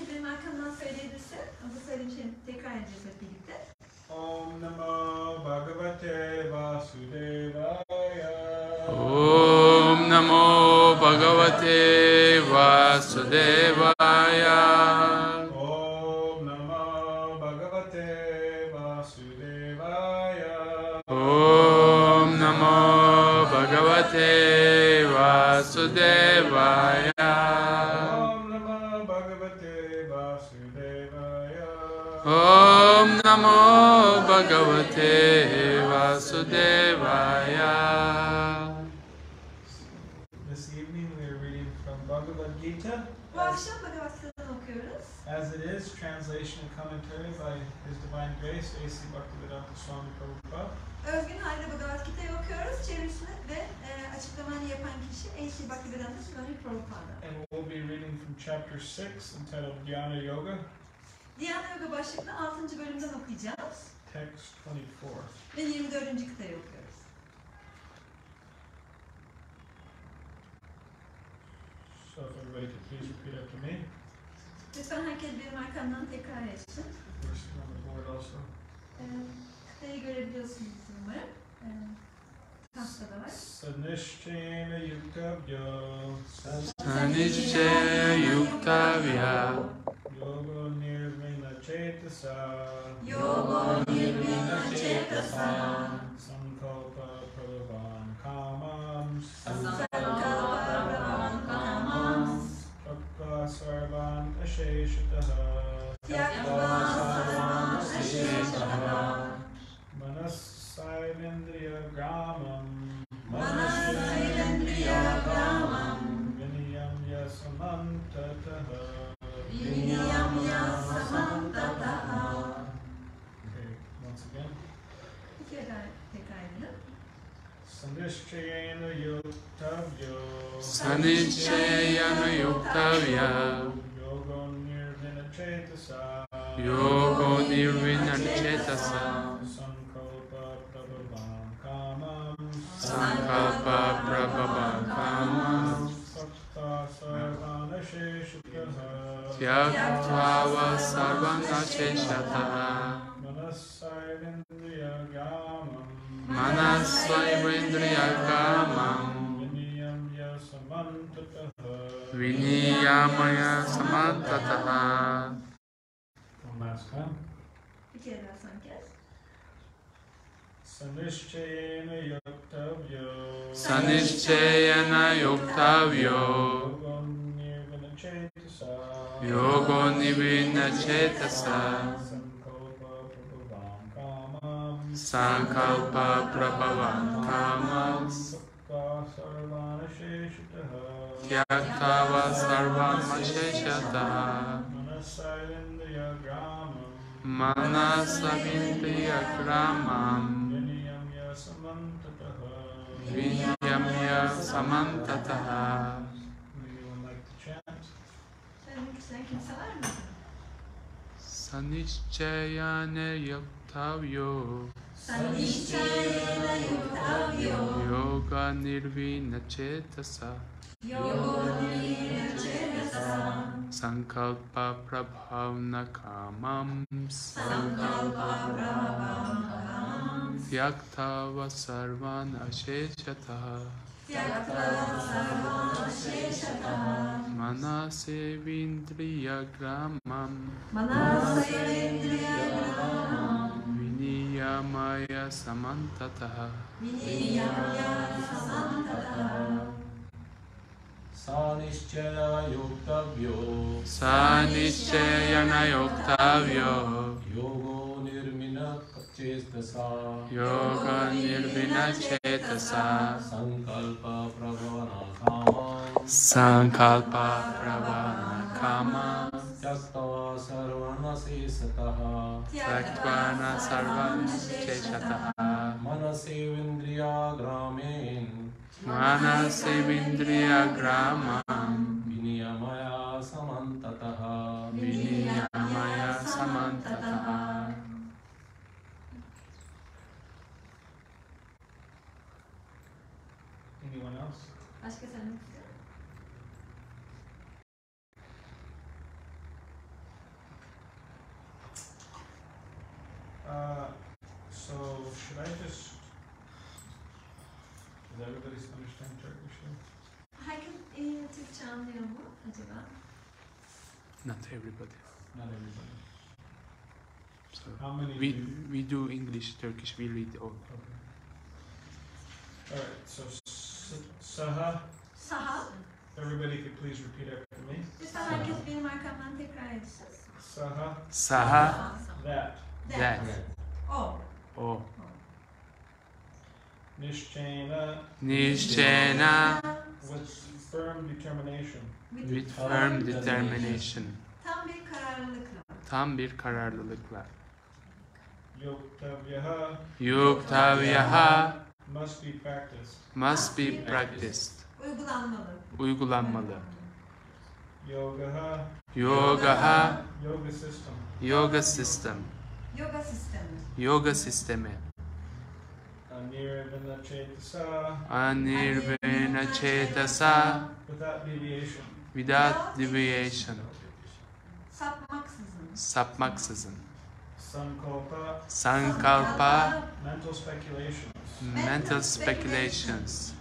herkes benim arkamdan söyleyebilirse, bu söylediğim şeyi tekrar edeceğiz hep birlikte. Om Namo Bhagavate Vasudevaya. Om Namo Bhagavate Vasudevaya. Om Namo Bhagavate Vasudevaya. Om Namo Bhagavate Vasudevaya. Om Namo Bhagavate Vasudevaya. This evening we are reading from Bhagavad Gita. Bu akşam Bhagavad Gita'dan okuyoruz. As it is, translation and commentary by His Divine Grace, A.C. Bhaktivedanta Swami Prabhupada. Özgün halde Bhagavad Gita'yı okuyoruz. Çevirisini ve açıklamayı yapan kişi A.C. Bhaktivedanta Swami Prabhupada. And we'll be reading from chapter 6 entitled Dhyana Yoga. Dhyana Yoga başlıklı 6. bölümden okuyacağız. Text 24. Ve 24. kıtayı okuyoruz. So if everybody could please repeat after me. Lütfen herkes benim arkamdan tekrar etsin. First on the board also. Kıtayı görebiliyorsunuz umarım. Tahtada var. Niścayena yoktavyo. Niścayena yoktavyo. Yogo nirviṇṇa-cetasā. Yogo nirviṇṇa-cetasā. Saṅkalpa-prabhavān kāmāṁs. Saṅkalpa-prabhavān kāmāṁs. Tyaktvā sarvān aśeṣataḥ. Tyaktvā sarvān aśeṣataḥ. Manasaivendriya-grāmaṁ. Manasaivendriya-grāmaṁ. Viniyamya samantataḥ. Viniyamya samantataḥ. Okay, once again. Bir kere daha tekrar edelim. Niścayena yoktavyo. Niścayena yoktavyo. Yogo nirviṇṇa-cetasā. Yogo nirviṇṇa-cetasā. Saṅkalpa-prabhavān kāmāṁs. Saṅkalpa-prabhavān kāmāṁs. sarvān aśeṣataḥ. Tyaktvā sarvān aśeṣataḥ. Manasaivendriya-grāmaṁ. Manasaivendriya-grāmaṁ. Viniyamya samantataḥ. Viniyamya samantataḥ. One last time. Bir kere daha son kez. Niścayena yoktavyo. Niścayena yoktavyo. Yogo nirviṇṇa-cetasā. Yogo nirviṇṇa-cetasā. Saṅkalpa-prabhavān kāmāṁs. Saṅkalpa-prabhavān kāmāṁs. sarvān aśeṣataḥ. Tyaktvā sarvān aśeṣataḥ. Manasaivendriya-grāmaṁ. Manasaivendriya-grāmaṁ. Viniyamya samantataḥ. Viniyamya samantataḥ. Would anyone like to chant? Söylemek isteyen kimse var mı? Niścayena yoktavyo. Niścayena yoktavyo. Yoga nirviṇṇa-cetasā. Yogo nirviṇṇa-cetasā. Saṅkalpa-prabhavān kāmāṁs. Saṅkalpa-prabhavān kāmāṁs. Tyaktvā sarvān aśeṣataḥ. Tyaktvā sarvān aśeṣataḥ. Manasaivendriya-grāmaṁ. Manasaivendriya-grāmaṁ. Viniyamya samantataḥ. Viniyamya samantataḥ. Niścayena yoktavyo. Niścayena yoktavyo. Yogo nirviṇṇa-cetasā. Yoga nirviṇṇa-cetasā. Saṅkalpa-prabhavān kāmāṁs. Saṅkalpa-prabhavān kāmāṁs. Tyaktvā sarvān aśeṣataḥ. Tyaktvā sarvān aśeṣataḥ. Manasaivendriya-grāmaṁ. Manasaivendriya-grāmaṁ. Viniyamya samantataḥ. Viniyamya samantataḥ. Anyone else? Başka söylemek istiyor musun? everybody's understand Turkish here? Herkes Türkçe anlıyor mu acaba? Not everybody. Not everybody. So How many? we do English, Turkish. We read all. Okay. All right. So saha. Saha. Everybody could please repeat after me. Lütfen herkes benim arkamdan tekrar etsin. Saha. Saha. That. That. O. O. Niścayena. Niścayena. With firm determination. With firm determination. Tam bir kararlılıkla. Tam bir kararlılıkla. Yoktavyo Yoktavyo must be practiced. must be practiced. Uygulanmalı. Uygulanmalı. Yoga. Yoga. Yoga system. Yoga system. Yoga sistemi. Yoga sistemi. Nirviṇṇa-cetasā. Nirviṇṇa-cetasā. Without deviation. Without deviation. Sapmaksızın. Sapmaksızın. Saṅkalpa. Saṅkalpa. Mental speculations. Mental speculations.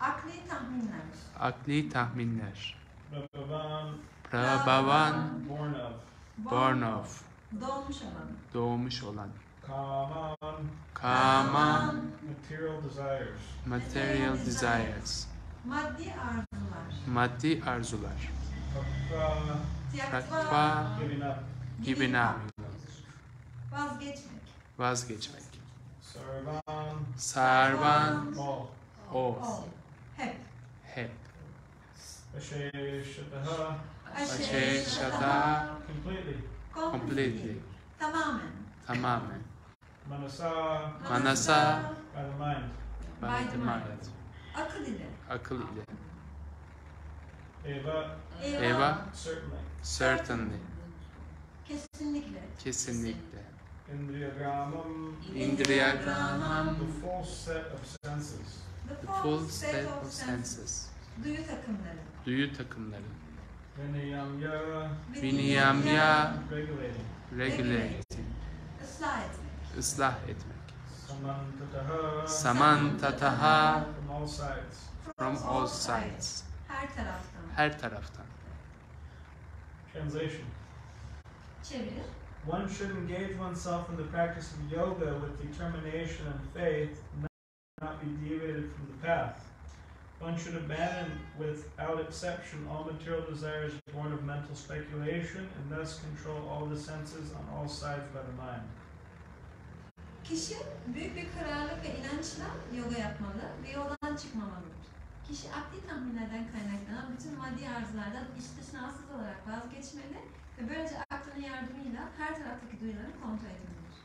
Akli tahminler. Akli tahminler. Prabhavān. Prabhavān. Born of. Born of. Doğmuş olan. Doğmuş olan. Kāmāṁs. Kāmāṁs. Material desires. Material desires. Maddi arzular. Maddi arzular. Tyaktvā. Tyaktvā. Giving up. Giving up. Vazgeçmek. Vazgeçmek. Sarvān. Sarvān. All. All. Ol. Hep. Hep. Aśeṣataḥ. Aśeṣataḥ. Completely. Completely. Tamamen. Tamamen. Manasa. By the mind. By the mind. Akıl ile. Akıl ile. Eva. Eva. Certainly. Certainly. Kesinlikle. Kesinlikle. Indriya-grāmaṁ. Indriya-grāmaṁ. The full set of senses. The The full set of senses. Duyu takımları. Duyu takımları. Viniyamya. Viniyamya. Regulating. Regulating. Islah etmek. Islah etmek. Samantataḥ. Samantataḥ. From all sides. From all sides. Her taraftan. Her taraftan. Translation. Çevir. One should engage oneself in the practice of yoga with determination and faith, not be deviated from the path. One should abandon without exception all material desires born of mental speculation and thus control all the senses on all sides by the mind. Kişi büyük bir kararlılık ve inançla yoga yapmalı ve yoldan çıkmamalıdır. Kişi akli tahminlerden kaynaklanan bütün maddi arzulardan istisnasız olarak vazgeçmeli ve böylece aklının yardımıyla her taraftaki duyuları kontrol etmelidir.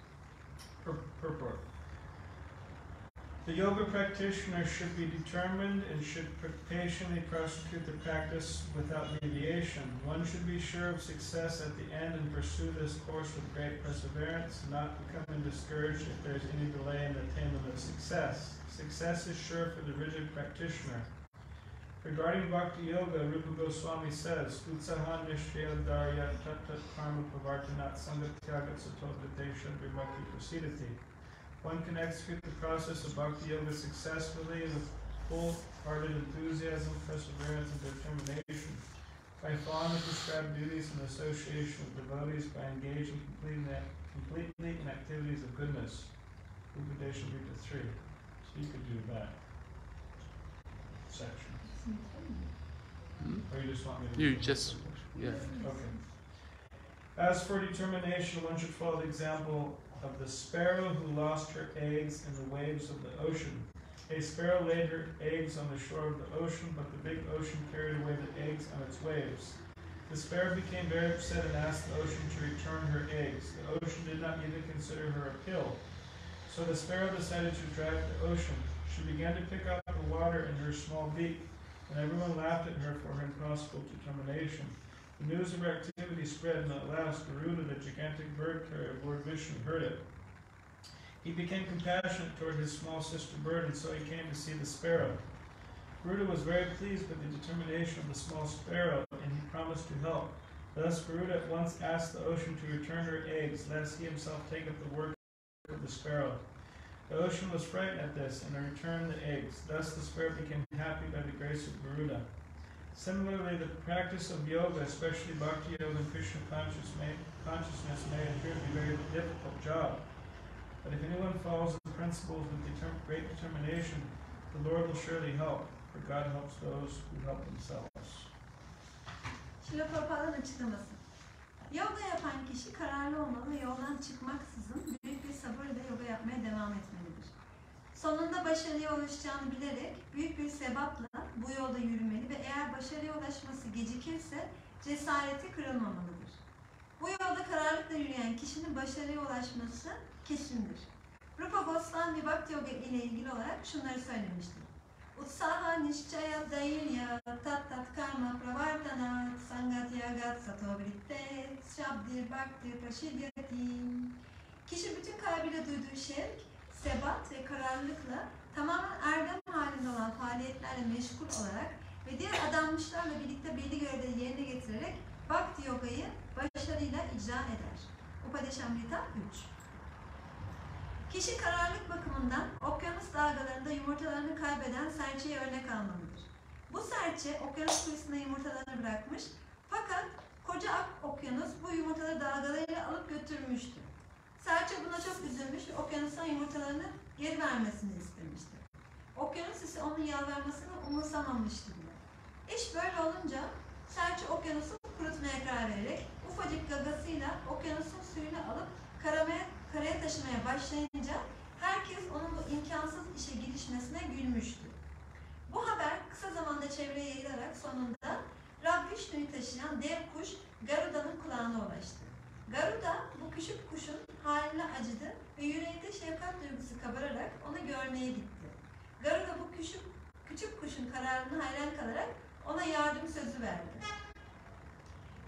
Purport. The yoga practitioner should be determined and should patiently prosecute the practice without deviation. One should be sure of success at the end and pursue this course with great perseverance, not becoming discouraged if there is any delay in the attainment of success. Success is sure for the rigid practitioner. Regarding Bhakti Yoga, Rupa Goswami says, Utsahan Nishyadarya Tatat Karma Pavartanat Sangatyagat Satodadesha Vibhakti Prasidati. One can execute the process of Bhakti Yoga successfully with full-hearted enthusiasm, perseverance, and determination by following the prescribed duties in association with devotees, by engaging completely in activities of goodness. Upadesha Gita 3. So you could do that section. Or you just want me to? You just, yeah. Okay. As for determination, one should follow the example of the sparrow who lost her eggs in the waves of the ocean. A sparrow laid her eggs on the shore of the ocean, but the big ocean carried away the eggs on its waves. The sparrow became very upset and asked the ocean to return her eggs. The ocean did not even consider her a pill. So the sparrow decided to drive the ocean. She began to pick up the water in her small beak, and everyone laughed at her for her impossible determination. The news of her activity spread, and at last Garuda, the gigantic bird carrier of Lord Vishnu, heard it. He became compassionate toward his small sister bird, and so he came to see the sparrow. Garuda was very pleased with the determination of the small sparrow, and he promised to help. Thus Garuda at once asked the ocean to return her eggs, lest he himself take up the work of the sparrow. The ocean was frightened at this and returned the eggs. Thus the spirit became happy by the grace of Garuda. Similarly, the practice of yoga, especially bhakti yoga and Krishna consciousness, may appear to be a very difficult job. But if anyone follows the principles with great determination, the Lord will surely help, for God helps those who help themselves. Şila-Prabhupāda'nın açıklaması. Yoga yapan kişi kararlı olmalı ve yoldan çıkmaksızın büyük bir sabırla yoga yapmaya devam etmelidir. Sonunda başarıya ulaşacağını bilerek büyük bir sebatla bu yolda yürümeli ve eğer başarıya ulaşması gecikirse cesareti kırılmamalıdır. Bu yolda kararlılıkla yürüyen kişinin başarıya ulaşması kesindir. Rupa Goswami Bhakti Yoga ile ilgili olarak şunları söylemiştir. Utsaha niścaya dairya tat karma-pravārtana saṅgatyagat sato-vritte şabdir bhaktir praşidyati. Kişi bütün kalbiyle duyduğu şevk, sebat ve kararlılıkla tamamen erdem halinde olan faaliyetlerle meşgul olarak ve diğer adanmışlarla birlikte belli görevleri yerine getirerek Bhakti Yoga'yı başarıyla icra eder. Upadeshamrita 3. Kişi kararlılık bakımından okyanus dalgalarında yumurtalarını kaybeden serçeye örnek almalıdır. Bu serçe okyanus kıyısında yumurtalarını bırakmış fakat koca okyanus bu yumurtaları dalgalarıyla alıp götürmüştü. Serçe buna çok üzülmüş ve okyanusun yumurtalarını geri vermesini istemişti. Okyanus ise onun yalvarmasını umursamamıştı bile. İş böyle olunca serçe okyanusu kurutmaya karar vererek ufacık gagasıyla okyanusun suyunu alıp karaya taşımaya başlayınca herkes onun bu imkansız işe girişmesine gülmüştü. Bu haber kısa zamanda çevreye yayılarak sonunda Rab Vishnu'yu taşıyan dev kuş Garuda'nın kulağına ulaştı. Garuda bu küçük kuşun haline acıdı ve yüreğinde şefkat duygusu kabararak onu görmeye gitti. Garuda bu küçük kuşun kararına hayran kalarak ona yardım sözü verdi.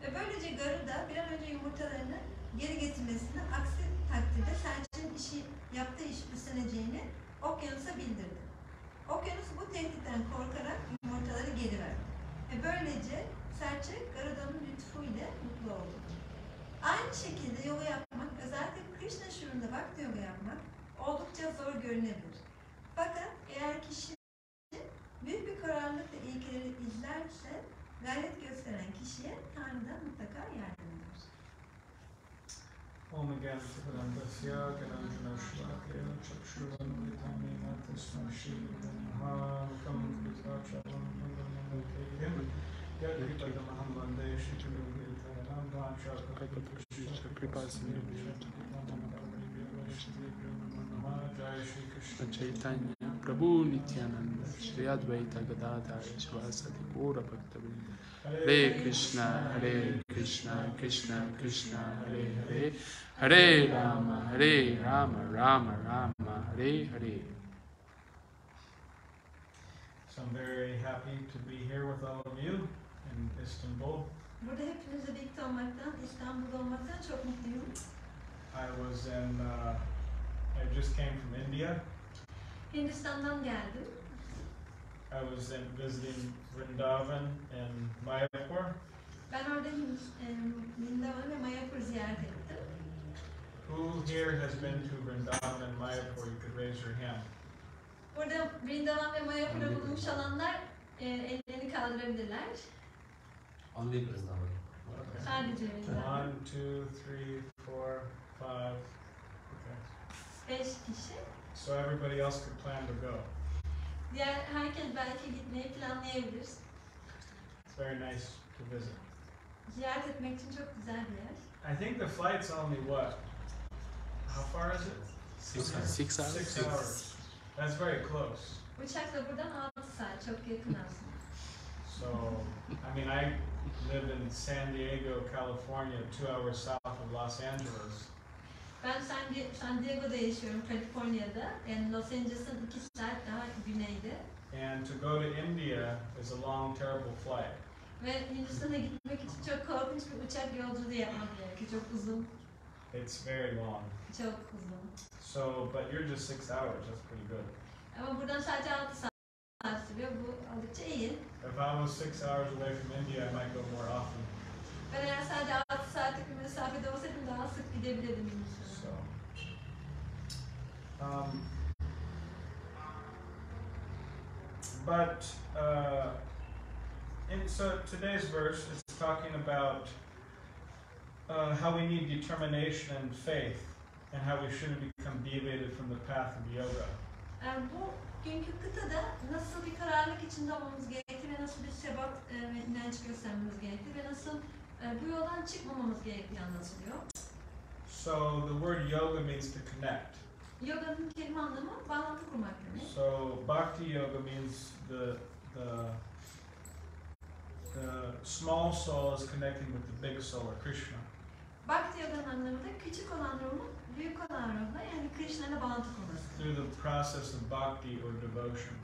Ve böylece Garuda bir an önce yumurtalarını geri getirmesini, aksi takdirde serçenin yaptığı işi üstleneceğini okyanusa bildirdi. Okyanus bu tehditten korkarak yumurtaları geri verdi. Ve böylece serçe Garuda'nın lütfu ile mutlu oldu. Aynı şekilde yoga yapmak, özellikle Krishna şuurunda Bhakti yoga yapmak oldukça zor görünebilir. Fakat eğer kişi büyük bir kararlılıkla ilkeleri izlerse, gayret gösteren kişiye Tanrı'dan mutlaka yardım eder. Om Gyanasya Gananjanashvakya Chakshurvanvitamena Tasma Shrivanamaha Kam Kritachalam Mandamanakayam Yadripadamaham Vande Shrivanvitamena Jai Shri Krishna Chaitanya Prabhu Nityananda Shri Advaita Gadadhara Shivasati Gaura Bhaktavinda Hare Krishna Krishna Krishna Hare Hare Hare Rama Rama Rama Hare Hare. So I'm very happy to be here with all of you in Istanbul. Burada hepinizle birlikte olmaktan, İstanbul'da olmaktan çok mutluyum. I just came from India. Hindistan'dan geldim. I was visiting Vrindavan and Mayapur. Ben orada Vrindavan ve Mayapur ziyaret ettim. Who here has been to Vrindavan and Mayapur? You could raise your hand. Burada Vrindavan ve Mayapur'da bulunmuş olanlar ellerini kaldırabilirler. Only Vrindavan. Sadece Vrindavan. 1, 2, 3, 4, 5. Okay. 5 kişi. So everybody else could plan to go. Diğer herkes belki gitmeyi planlayabilir. It's very nice to visit. Ziyaret etmek için çok güzel bir yer. I think the flight's only what? How far is it? 6 hours. 6 hours. That's very close. Uçakla buradan 6 saat, çok yakın aslında. So, I mean, I live in San Diego, California, 2 hours south of Los Angeles. Ben San Diego'da yaşıyorum, Kaliforniya'da. Yani Los Angeles'ın 2 saat daha güneyde. And to go to India is a long, terrible flight. Ve Hindistan'a gitmek için çok korkunç bir uçak yolculuğu yapmak gerekiyor. Çok uzun. It's very long. Çok uzun. So, but you're just 6 hours. That's pretty good. Ama buradan sadece 6 saat sürüyor. Bu oldukça iyi. If I was 6 hours away from India, I might go more often. Ben eğer sadece 6 saatlik bir mesafede olsaydım daha sık gidebilirdim Hindistan'a. So, But so today's verse is talking about how we need determination and faith, and how we shouldn't become deviated from the path of yoga. Bugünkü kıtada nasıl bir kararlılık içinde olmamız gerektiği ve nasıl bir sebat ve inanç göstermemiz gerektiği ve nasıl bu yoldan çıkmamamız gerektiği anlatılıyor. So the word yoga means to connect. Yoga'nın kelime anlamı bağlantı kurmak demek. So bhakti yoga means the small soul is connecting with the big soul, or Krishna. Bhakti Yoga'nın anlamı da küçük olan ruhun büyük olan ruhla, yani Krishna'yla bağlantı kurması. Through the process of bhakti or devotion.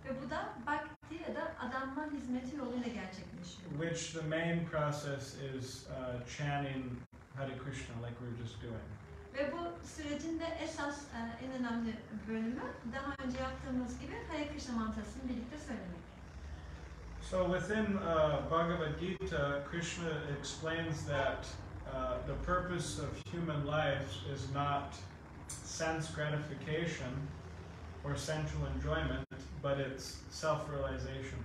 Ve bu da bhakti ya da adanma hizmeti yoluyla gerçekleşiyor. Which the main process is chanting Hare Krishna, like we were just doing. Ve bu sürecin de esas en önemli bölümü daha önce yaptığımız gibi Hare Krishna mantrasını birlikte söylemek. So within Bhagavad Gita, Krishna explains that the purpose of human life is not sense gratification or sensual enjoyment, but it's self-realization.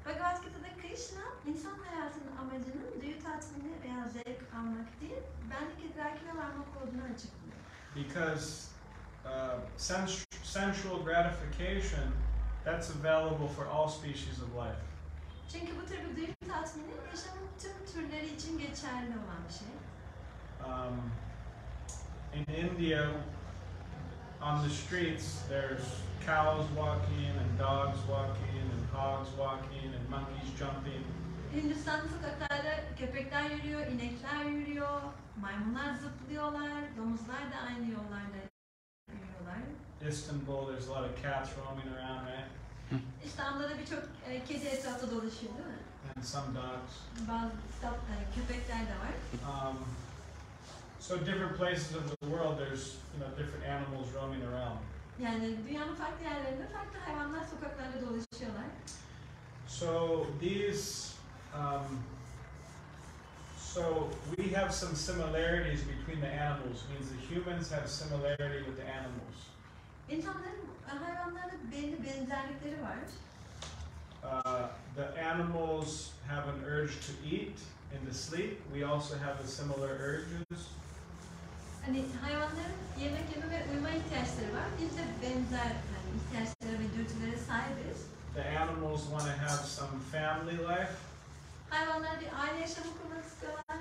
Bhagavad Gita'da Krishna, insan hayatının amacının duyu tatmini veya zevk almak değil, benlik idrakine varmak olduğunu açıklıyor. Because sensual gratification, that's available for all species of life. Çünkü bu tür bir duyu tatmini yaşamın tüm türleri için geçerli olan bir şey. In India, on the streets, there's cows walking and dogs walking and hogs walking and monkeys jumping. Hindistan'da sokaklarda köpekler yürüyor, inekler yürüyor, maymunlar zıplıyorlar, domuzlar da aynı yollarda yürüyorlar. Istanbul, there's a lot of cats roaming around, right? İstanbul'da da birçok kedi etrafta dolaşıyor, değil mi? And some dogs. Bazı köpekler de var. So different places of the world, there's different animals roaming around. Yani dünyanın farklı yerlerinde farklı hayvanlar sokaklarda dolaşıyorlar. So these, so we have some similarities between the animals. Means the humans have similarity with the animals. İnsanların hayvanlarla belli benzerlikleri var. The animals have an urge to eat and to sleep. We also have the similar urges. Hani hayvanların yemek yeme ve uyuma ihtiyaçları var. Biz de benzer ihtiyaçlara ve dürtülere sahibiz. The animals want to have some family life. Hayvanlar bir aile yaşamı kurmak istiyorlar.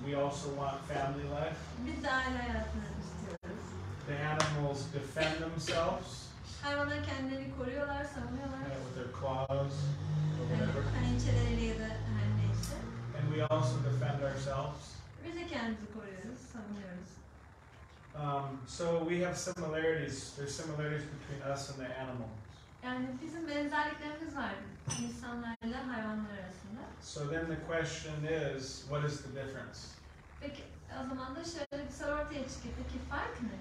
We also want family life. Biz de aile hayatını istiyoruz. The animals defend themselves. Hayvanlar kendilerini koruyorlar, savunuyorlar. With their claws or whatever. Pençeleriyle ya da her neyse. And we also defend ourselves. Biz de kendimizi koruyoruz, savunuyoruz. So we have similarities. There's similarities between us and the animals. Yani bizim benzerliklerimiz var insanlarla hayvanlar arasında. So then the question is, what is the difference? Peki o zaman da şöyle bir soru ortaya çıkıyor. Peki fark ne?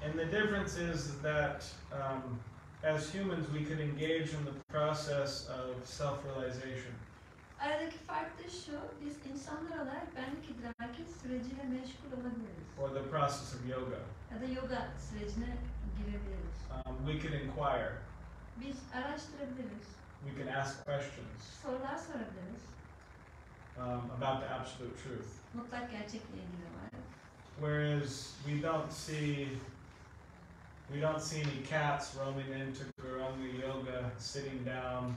And the difference is that as humans we could engage in the process of self-realization. Aradaki fark da şu, biz insanlar olarak benlik idraki süreciyle meşgul olabiliriz. Or the process of yoga. Ya da yoga sürecine girebiliriz. We could inquire. Biz araştırabiliriz. We can ask questions Sorular sorabiliriz. about the absolute truth. Mutlak gerçekle ilgili olarak. Whereas we don't see any cats roaming into Garanga yoga, sitting down,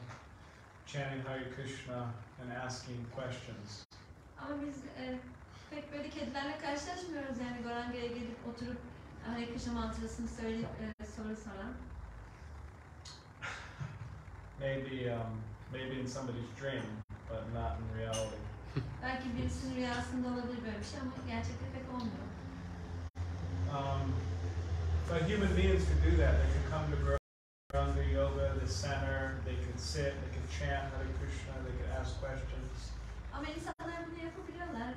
chanting Hare Krishna and asking questions. Ama biz pek böyle kedilerle karşılaşmıyoruz, yani Goranga'ya gelip oturup Hare Krishna mantrasını söyleyip soru soran. Maybe in somebody's dream, but not in reality. Belki birisinin rüyasında olabilir böyle bir şey ama gerçekte pek olmuyor. But human beings could do that. They could come to Garanga yoga, the center. They could sit. They could chant Hare Krishna. They could ask questions. Ama insanlar bunu yapabiliyorlar.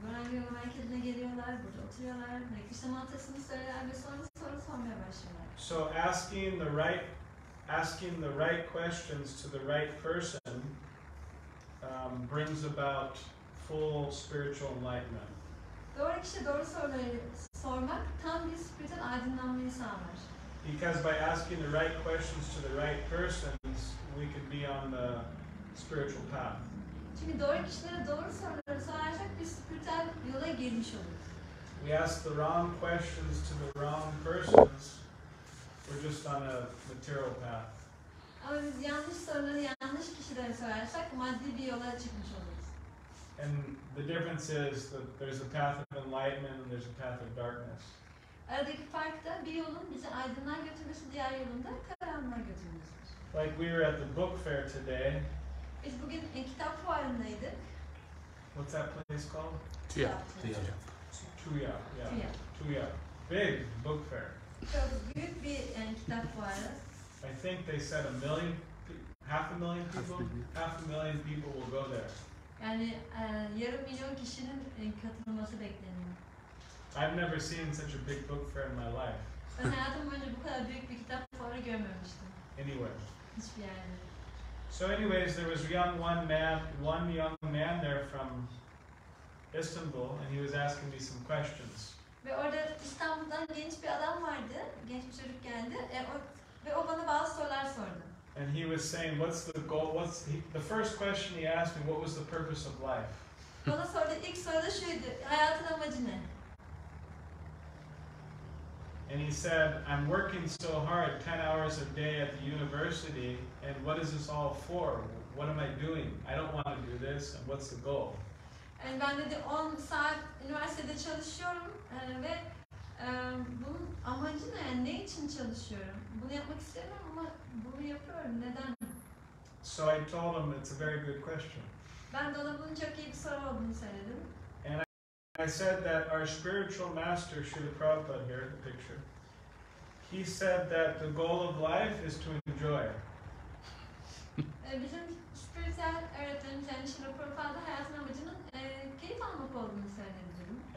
Goranga yoga merkezine geliyorlar, burada oturuyorlar, Hare Krishna mantrasını söylerler ve sonra soru sormaya başlıyorlar. So asking the right questions to the right person brings about full spiritual enlightenment. Doğru kişiye doğru soruları sormak tam bir spiritüel aydınlanmayı sağlar. Because by asking the right questions to the right persons, we can be on the spiritual path. Çünkü doğru kişilere doğru soruları sorarsak biz spiritüel yola girmiş oluruz. We ask the wrong questions to the wrong persons, we're just on a material path. Ama biz yanlış soruları yanlış kişilere sorarsak maddi bir yola çıkmış oluruz. And the difference is that there's a path of enlightenment and there's a path of darkness. Aradaki fark da bir yolun bizi aydınlığa götürmesi, diğer yolun da karanlığa götürmesidir. Like we were at the book fair today. Biz bugün kitap fuarındaydık. What's that place called? Tüya. Tuya. Yeah. Tuya. Big book fair. Çok büyük bir kitap fuarı. I think they said half a million people will go there. Yani yarım milyon kişinin katılması bekleniyor. I've never seen such a big book fair in my life. Ben hayatım boyunca bu kadar büyük bir kitap fuarı görmemiştim. Anywhere. Hiçbir yerde. So anyways, there was one young man there from Istanbul, and he was asking me some questions. Ve orada İstanbul'dan genç bir adam vardı, genç bir çocuk geldi ve o bana bazı sorular sordu. And he was saying, what's the goal? The first question he asked me, what was the purpose of life? Bana sorduğu ilk soru da şuydu, hayatın amacı ne? And he said, I'm working so hard, 10 hours a day at the university, and what is this all for? What am I doing? I don't want to do this, and what's the goal? Yani ben dedi 10 saat üniversitede çalışıyorum ve bunun amacı ne? Yani ne için çalışıyorum? Bunu yapmak istemiyorum ama bunu yapıyorum. Neden? So I told him it's a very good question. Ben de ona bunun çok iyi bir soru olduğunu söyledim. And I said that our spiritual master, Srila Prabhupada here, the picture, he said that the goal of life is to enjoy. Bizim spiritüel öğretmenimiz yani Srila Prabhupada hayatın amacının keyif almak olduğunu söyledi.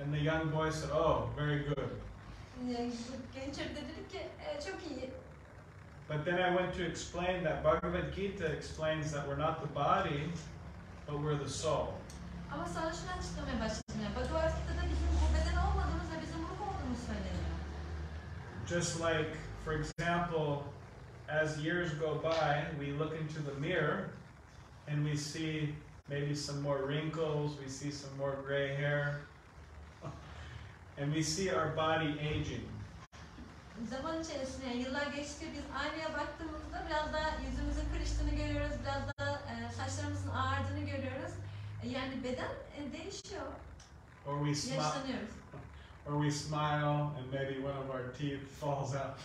And the young boy said, oh, very good. Yani genç çocuk da dedi ki çok iyi. But then I went to explain that Bhagavad Gita explains that we're not the body, but we're the soul. Ama sonra şunu açıklamaya başladım. Yani Bhagavad Gita'da bizim bu beden olmadığımız ve bizim ruh olduğumuz söyleniyor. Just like, for example, as years go by, we look into the mirror and we see maybe some more wrinkles, we see some more gray hair, and we see our body aging. Zaman içerisinde, yıllar geçti, biz aynaya baktığımızda biraz daha yüzümüzün kırıştığını görüyoruz, biraz daha saçlarımızın ağardığını görüyoruz. Yani beden değişiyor. Or we smile. Yaşlanıyoruz. Or we smile and maybe one of our teeth falls out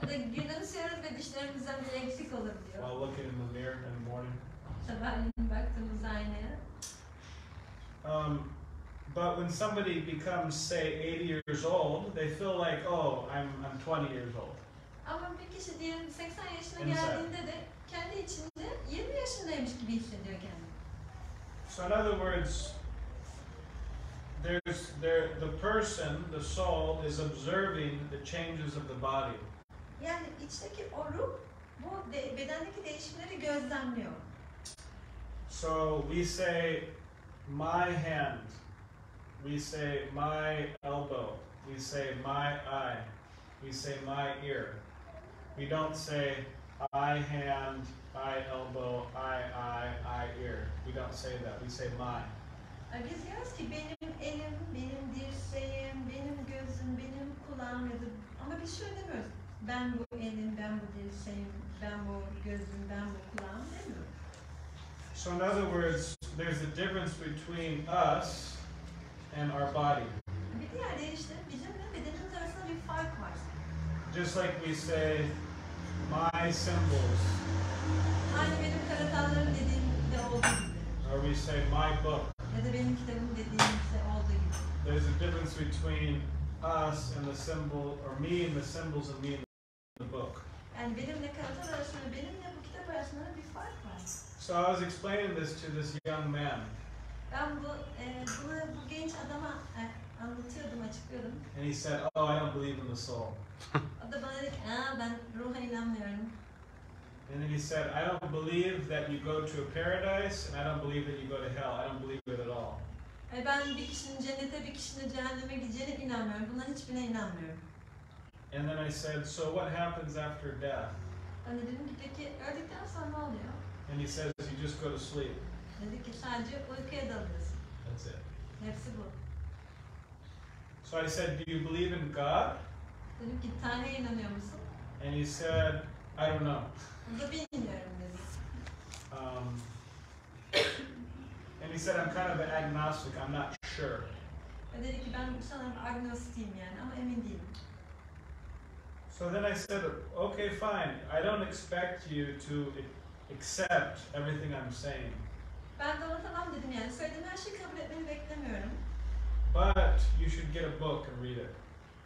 Ya da gülümsüyoruz ve dişlerimizden bir eksik olabiliyor. while looking in the mirror in the morning. Sabahleyin baktığımızda aynaya. But when somebody becomes, say, 80 years old, they feel like, oh, I'm 20 years old. Ama bir kişi diyelim 80 yaşına Inside. geldiğinde de kendi içinde 20 yaşındaymış gibi hissediyor kendini. So in other words, the person, the soul, is observing the changes of the body. Yani içteki o ruh bu bedendeki değişimleri gözlemliyor. So we say, my hand. We say, my elbow. We say, my eye. We say, my ear. We don't say, I hand, I elbow, I eye, I ear. We don't say that. We say, my. Biz diyoruz ki benim elim, benim dirseğim, benim gözüm, benim kulağım ya da ama biz şöyle demiyoruz. Ben bu elim, ben bu dirseğim, ben bu gözüm, ben bu kulağım demiyoruz. So in other words, there's a difference between us and our body. Bir diğer deyişle bizimle bedenimiz arasında bir fark var. Just like we say, my symbols, Aynı benim karatallarım dediğimde olduğu gibi. or we say, my book. Ya da benim kitabım dediğimizde olduğu gibi. There's a difference between us and the symbol, or me and the symbols and me and the book. Yani benimle karatal arasında, benimle bu kitap arasında bir fark var. So I was explaining this to this young man, Ben bu genç adama anlatıyordum, açıklıyordum. and he said, oh, I don't believe in the soul. O da bana dedi ki, ben ruha inanmıyorum. And then he said, I don't believe that you go to a paradise, and I don't believe that you go to hell. I don't believe it at all. Ben bir kişinin cennete, bir kişinin cehenneme gideceğine inanmıyorum. Bunların hiçbirine inanmıyorum. And then I said, so what happens after death? Ben de dedim ki peki öldükten sonra ne oluyor? And he says, you just go to sleep. Dedi ki sadece uykuya dalıyorsun. That's it. Hepsi bu. So I said, do you believe in God? Dedim ki Tanrı'ya inanıyor musun? And he said, I don't know. O da bilmiyorum dedi. And he said, I'm kind of an agnostic, I'm not sure. Ve dedi ki ben sanırım agnostiyim yani ama emin değilim. So then I said, okay, fine. I don't expect you to accept everything I'm saying. Ben de ona tamam dedim yani söylediğim her şeyi kabul etmeni beklemiyorum. But you should get a book and read it.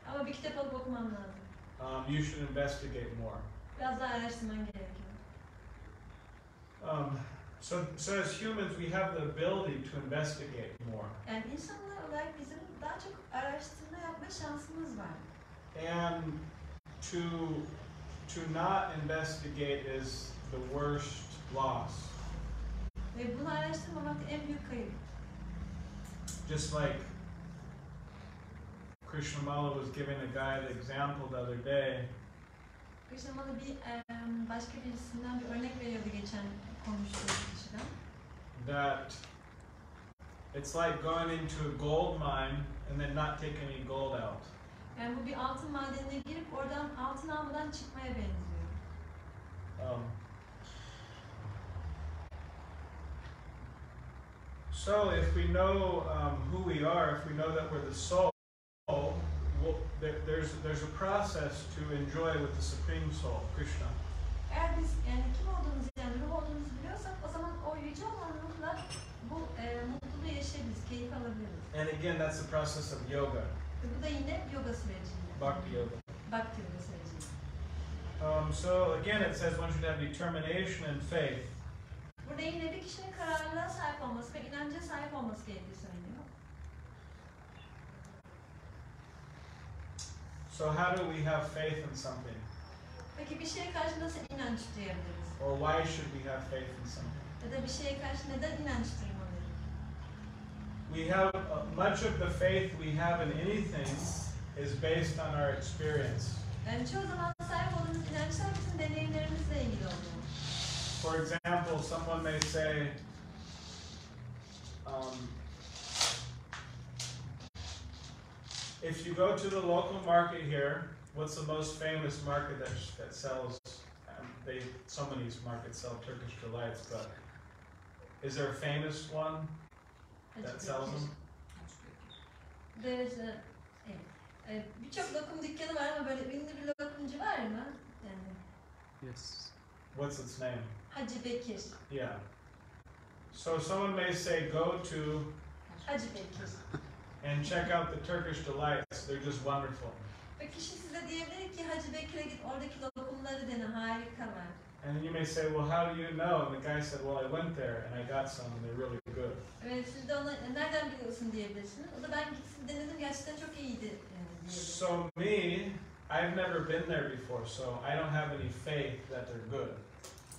Ama bir kitap alıp okumam lazım. You should investigate more. Biraz daha araştırman gerekiyor. So as humans, we have the ability to investigate more. Yani insanlar olarak bizim daha çok araştırma yapma şansımız var. And to not investigate is the worst loss. Ve bunu araştırmamak da en büyük kayıp. Just like Krishnamala was giving a guy the example the other day. Krishnamala başka birisinden bir örnek veriyordu geçen konuştuğu kişiden. That it's like going into a gold mine and then not taking any gold out. Yani bu bir altın madenine girip oradan altın almadan çıkmaya benziyor. So if we know who we are, if we know that we're the soul, there's a process to enjoy with the Supreme Soul, Krishna. Eğer biz yani kim olduğumuzu yani ruh olduğumuzu biliyorsak o zaman o yüce olan ruhla bu mutluluğu yaşayabiliriz, keyif alabiliriz. And again, that's the process of yoga, Ve bu da yine yoga sürecinde. bhakti yoga. Bhakti yoga sürecinde. So again, it says one should have determination and faith. Burada yine bir kişinin kararlılığa sahip olması ve inanca sahip olması gerektiği söyleniyor. So how do we have faith in something? Peki bir şeye karşı nasıl inanç duyabiliriz? Or why should we have faith in something? Ya da bir şeye karşı neden inanç duymalıyız? We have much of the faith we have in anything is based on our experience. Yani çoğu zaman sahip olduğumuz inançlar bizim deneyimlerimizle ilgili oluyor. For example, someone may say, if you go to the local market here, what's the most famous market that sells? So many markets sell Turkish delights, but is there a famous one that sells them? There's a, birçok lokum dükkanı var ama böyle ünlü bir lokumcu var mı? Yani. Yes. What's its name? Hacı Bekir. Yeah. So someone may say, go to Hacı Bekir. and check out the Turkish delights. They're just wonderful. Ve kişi size diyebilir ki Hacı Bekir'e git oradaki lokumları dene harikalar. And then you may say, well, how do you know? And the guy said, well, I went there and I got some and they're really good. Evet siz de ona nereden biliyorsun diyebilirsiniz. O da ben gitsin denedim gerçekten çok iyiydi diyebilir. So me, I've never been there before, so I don't have any faith that they're good.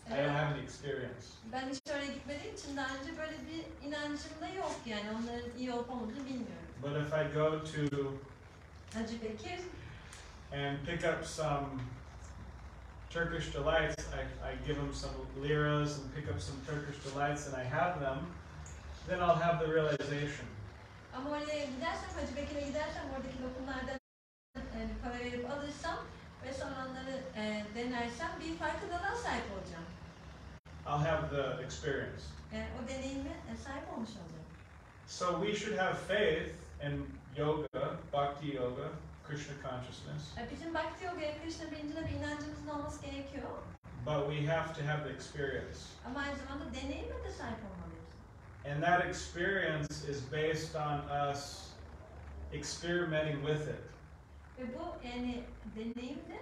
I don't have any experience. Ben hiç oraya gitmediğim için daha önce böyle bir inancım da yok yani onların iyi olup olmadığını bilmiyorum. But if I go to Hacı Bekir and pick up some Turkish delights, I give them some liras and pick up some Turkish delights and I have them, then I'll have the realization. ama oraya gidersem Hacı Bekir'e gidersem oradaki lokumlardan para verip alırsam ve sonra onları denersem bir farkındalığa sahip olacağım. I'll have the experience. O deneyime sahip olmuş olacağım. So we should have faith in yoga, bhakti yoga, Krishna consciousness. Bizim Bhakti Yoga'ya, Krishna bilincine bir inancımızın olması gerekiyor. But we have to have the experience. Ama aynı zamanda deneyime de sahip olmalıyız. And that experience is based on us experimenting with it. Ve bu yani deneyimle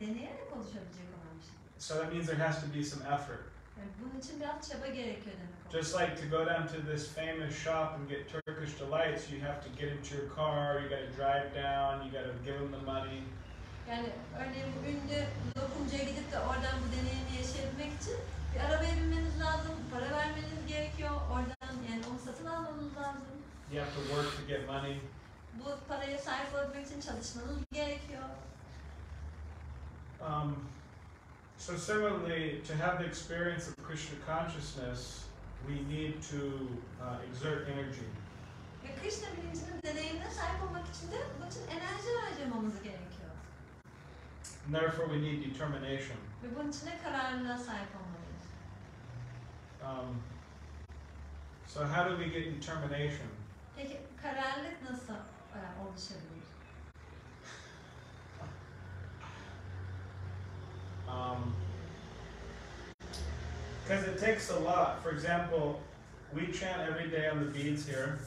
deneyerek oluşabilecek olan bir şey. So that means there has to be some effort. Yani bunun için biraz çaba gerekiyor demek. Just like to go down to this famous shop and get Turkish delights, you have to get into your car, you got to drive down, you got to give them the money. Yani örneğin bu ünlü lokumcuya gidip de oradan bu deneyimi yaşayabilmek için bir arabaya binmeniz lazım, para vermeniz gerekiyor, oradan yani onu satın almanız lazım. You have to work to get money. Bu paraya sahip olabilmek için çalışmanız gerekiyor. So similarly, to have the experience of Krishna consciousness, we need to exert energy. Ve Krishna bilincinin deneyimine sahip olmak için de bütün enerji harcamamız gerekiyor. And therefore we need determination. Ve bunun için de kararlılığa sahip olmalıyız. So how do we get determination? Peki kararlılık nasıl oluşabilir? Because it takes a lot. For example, we chant every day on the beads here,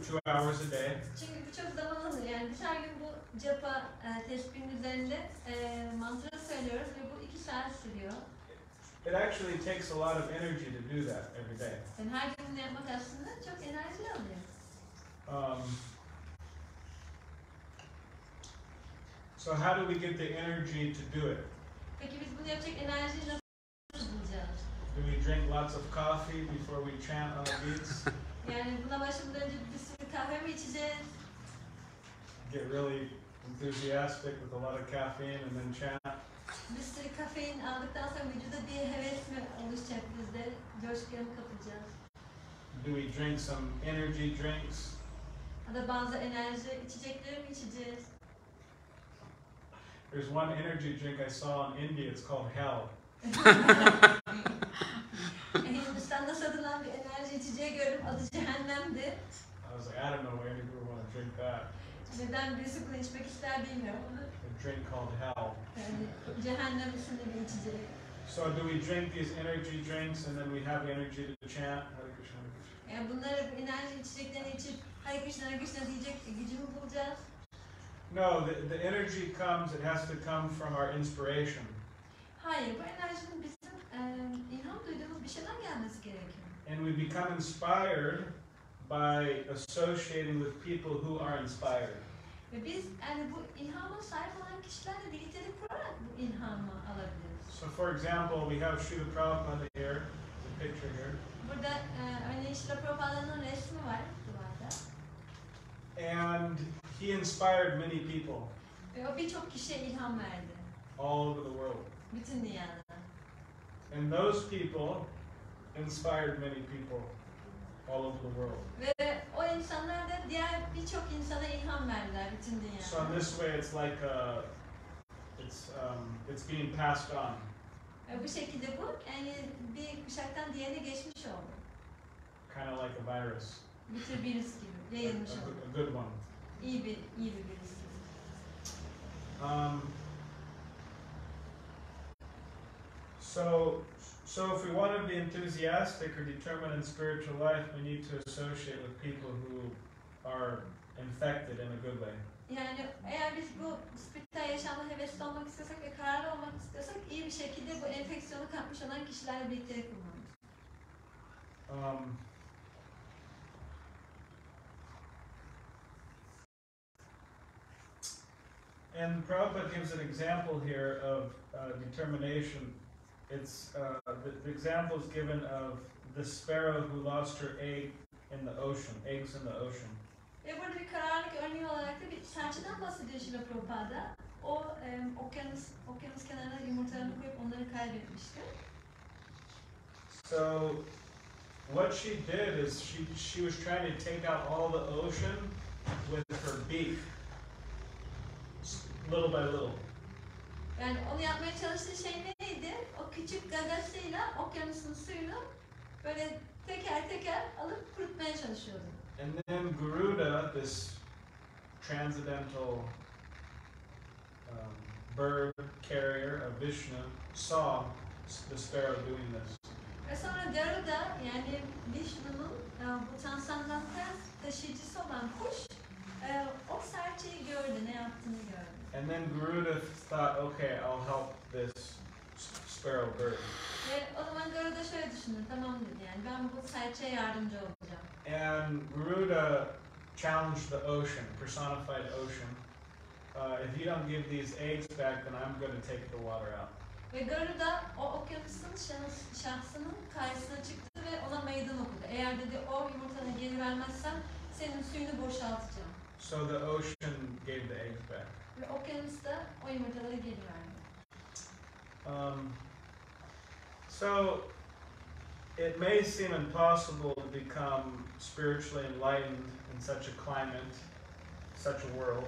two hours a day. Çünkü bu çok zaman alır. Yani biz her gün bu japa tesbihin üzerinde mantra söylüyoruz ve bu 2 saat sürüyor. It actually takes a lot of energy to do that every day. Yani her gün bunu yapmak aslında çok enerji alıyor. So how do we get the energy to do it? Peki biz bunu yapacak enerjiyi nasıl bulacağız? Do we drink lots of coffee before we chant on the beads? Yani buna başlamadan önce bir sürü kahve mi içeceğiz? Get really enthusiastic with a lot of caffeine and then chant? Bir sürü kafein aldıktan sonra vücuda bir heves mi oluşacak bizde? Coşkuya mı kapılacağız? Do we drink some energy drinks? Ya da bazı enerji içecekleri mi içeceğiz? There's one energy drink I saw in India, it's called hell. Hindistan'da satılan bir enerji içeceği gördüm, adı cehennemdi. I was like, I don't know why anybody would want to drink that. Neden birisi bunu içmek ister bilmiyorum ama A drink called hell. yani cehennem isimli bir içecek. So do we drink these energy drinks and then we have energy to chant Hare Krishna, Hare Krishna? Yani bunları enerji içeceklerini içip Hare Krishna diyecek gücümü bulacağız. No, the energy comes, it has to come from our inspiration. Hayır, bu enerjinin bizim ilham duyduğumuz bir şeyden gelmesi gerekiyor. And we become inspired by associating with people who are inspired. Ve biz yani bu ilhama sahip olan kişilerle birliktelik kurarak bu ilhamı alabiliriz. So for example, we have Srila Prabhupada here, the picture here. Burada örneğin Śrīla-Prabhupāda'nın resmi var duvarda. And he inspired many people Ve o birçok kişiye ilham verdi. all over the world. Bütün dünyada. And those people inspired many people all over the world. Ve o insanlar da diğer birçok insana ilham verdiler bütün dünyada. So in this way, it's like it's being passed on. Ve bu şekilde bu yani bir kuşaktan diğerine geçmiş oldu. Kind of like a virus. Bir tür virüs gibi yayılmış oldu. A good one. İyi bir virüs gibi. So if we want to be enthusiastic or determined in spiritual life, we need to associate with people who are infected in a good way. Yani eğer biz bu spiritüel yaşamda hevesli olmak istiyorsak ve kararlı olmak istiyorsak iyi bir şekilde bu enfeksiyonu kapmış olan kişilerle birlikte bulmamız. And Prabhupada gives an example here of determination. It's the example is given of the sparrow who lost her egg in the ocean, eggs in the ocean. Ve burada bir kararlılık örneği olarak da bir serçeden bahsediyor Śrīla-Prabhupāda. O okyanus kenarına yumurtalarını koyup onları kaybetmişti. So what she did is she was trying to take out all the ocean with her beak, little by little. Yani onu yapmaya çalıştığı şey neydi? O küçük gagasıyla okyanusun suyunu böyle teker teker alıp kurutmaya çalışıyordu. And then Garuda, this transcendental bird carrier of Vishnu, saw the sparrow doing this. Ve sonra Garuda yani Vishnu'nun bu transandantal taşıyıcısı olan kuş o serçeyi gördü, ne yaptığını gördü. And then Garuda thought, okay, I'll help this sparrow bird. Ve o zaman Garuda şöyle düşündü, tamam dedi yani ben bu serçeye yardımcı olacağım. And Garuda challenged the ocean, personified ocean. If you don't give these eggs back, then I'm going to take the water out. Ve Garuda o okyanusun şahsının karşısına çıktı ve ona meydan okudu. Eğer dedi o yumurtanı geri vermezsen senin suyunu boşaltacağım. So the ocean gave the eggs back. Ve okyanus da o yumurtaları geri verdi. So it may seem impossible to become spiritually enlightened in such a climate, such a world.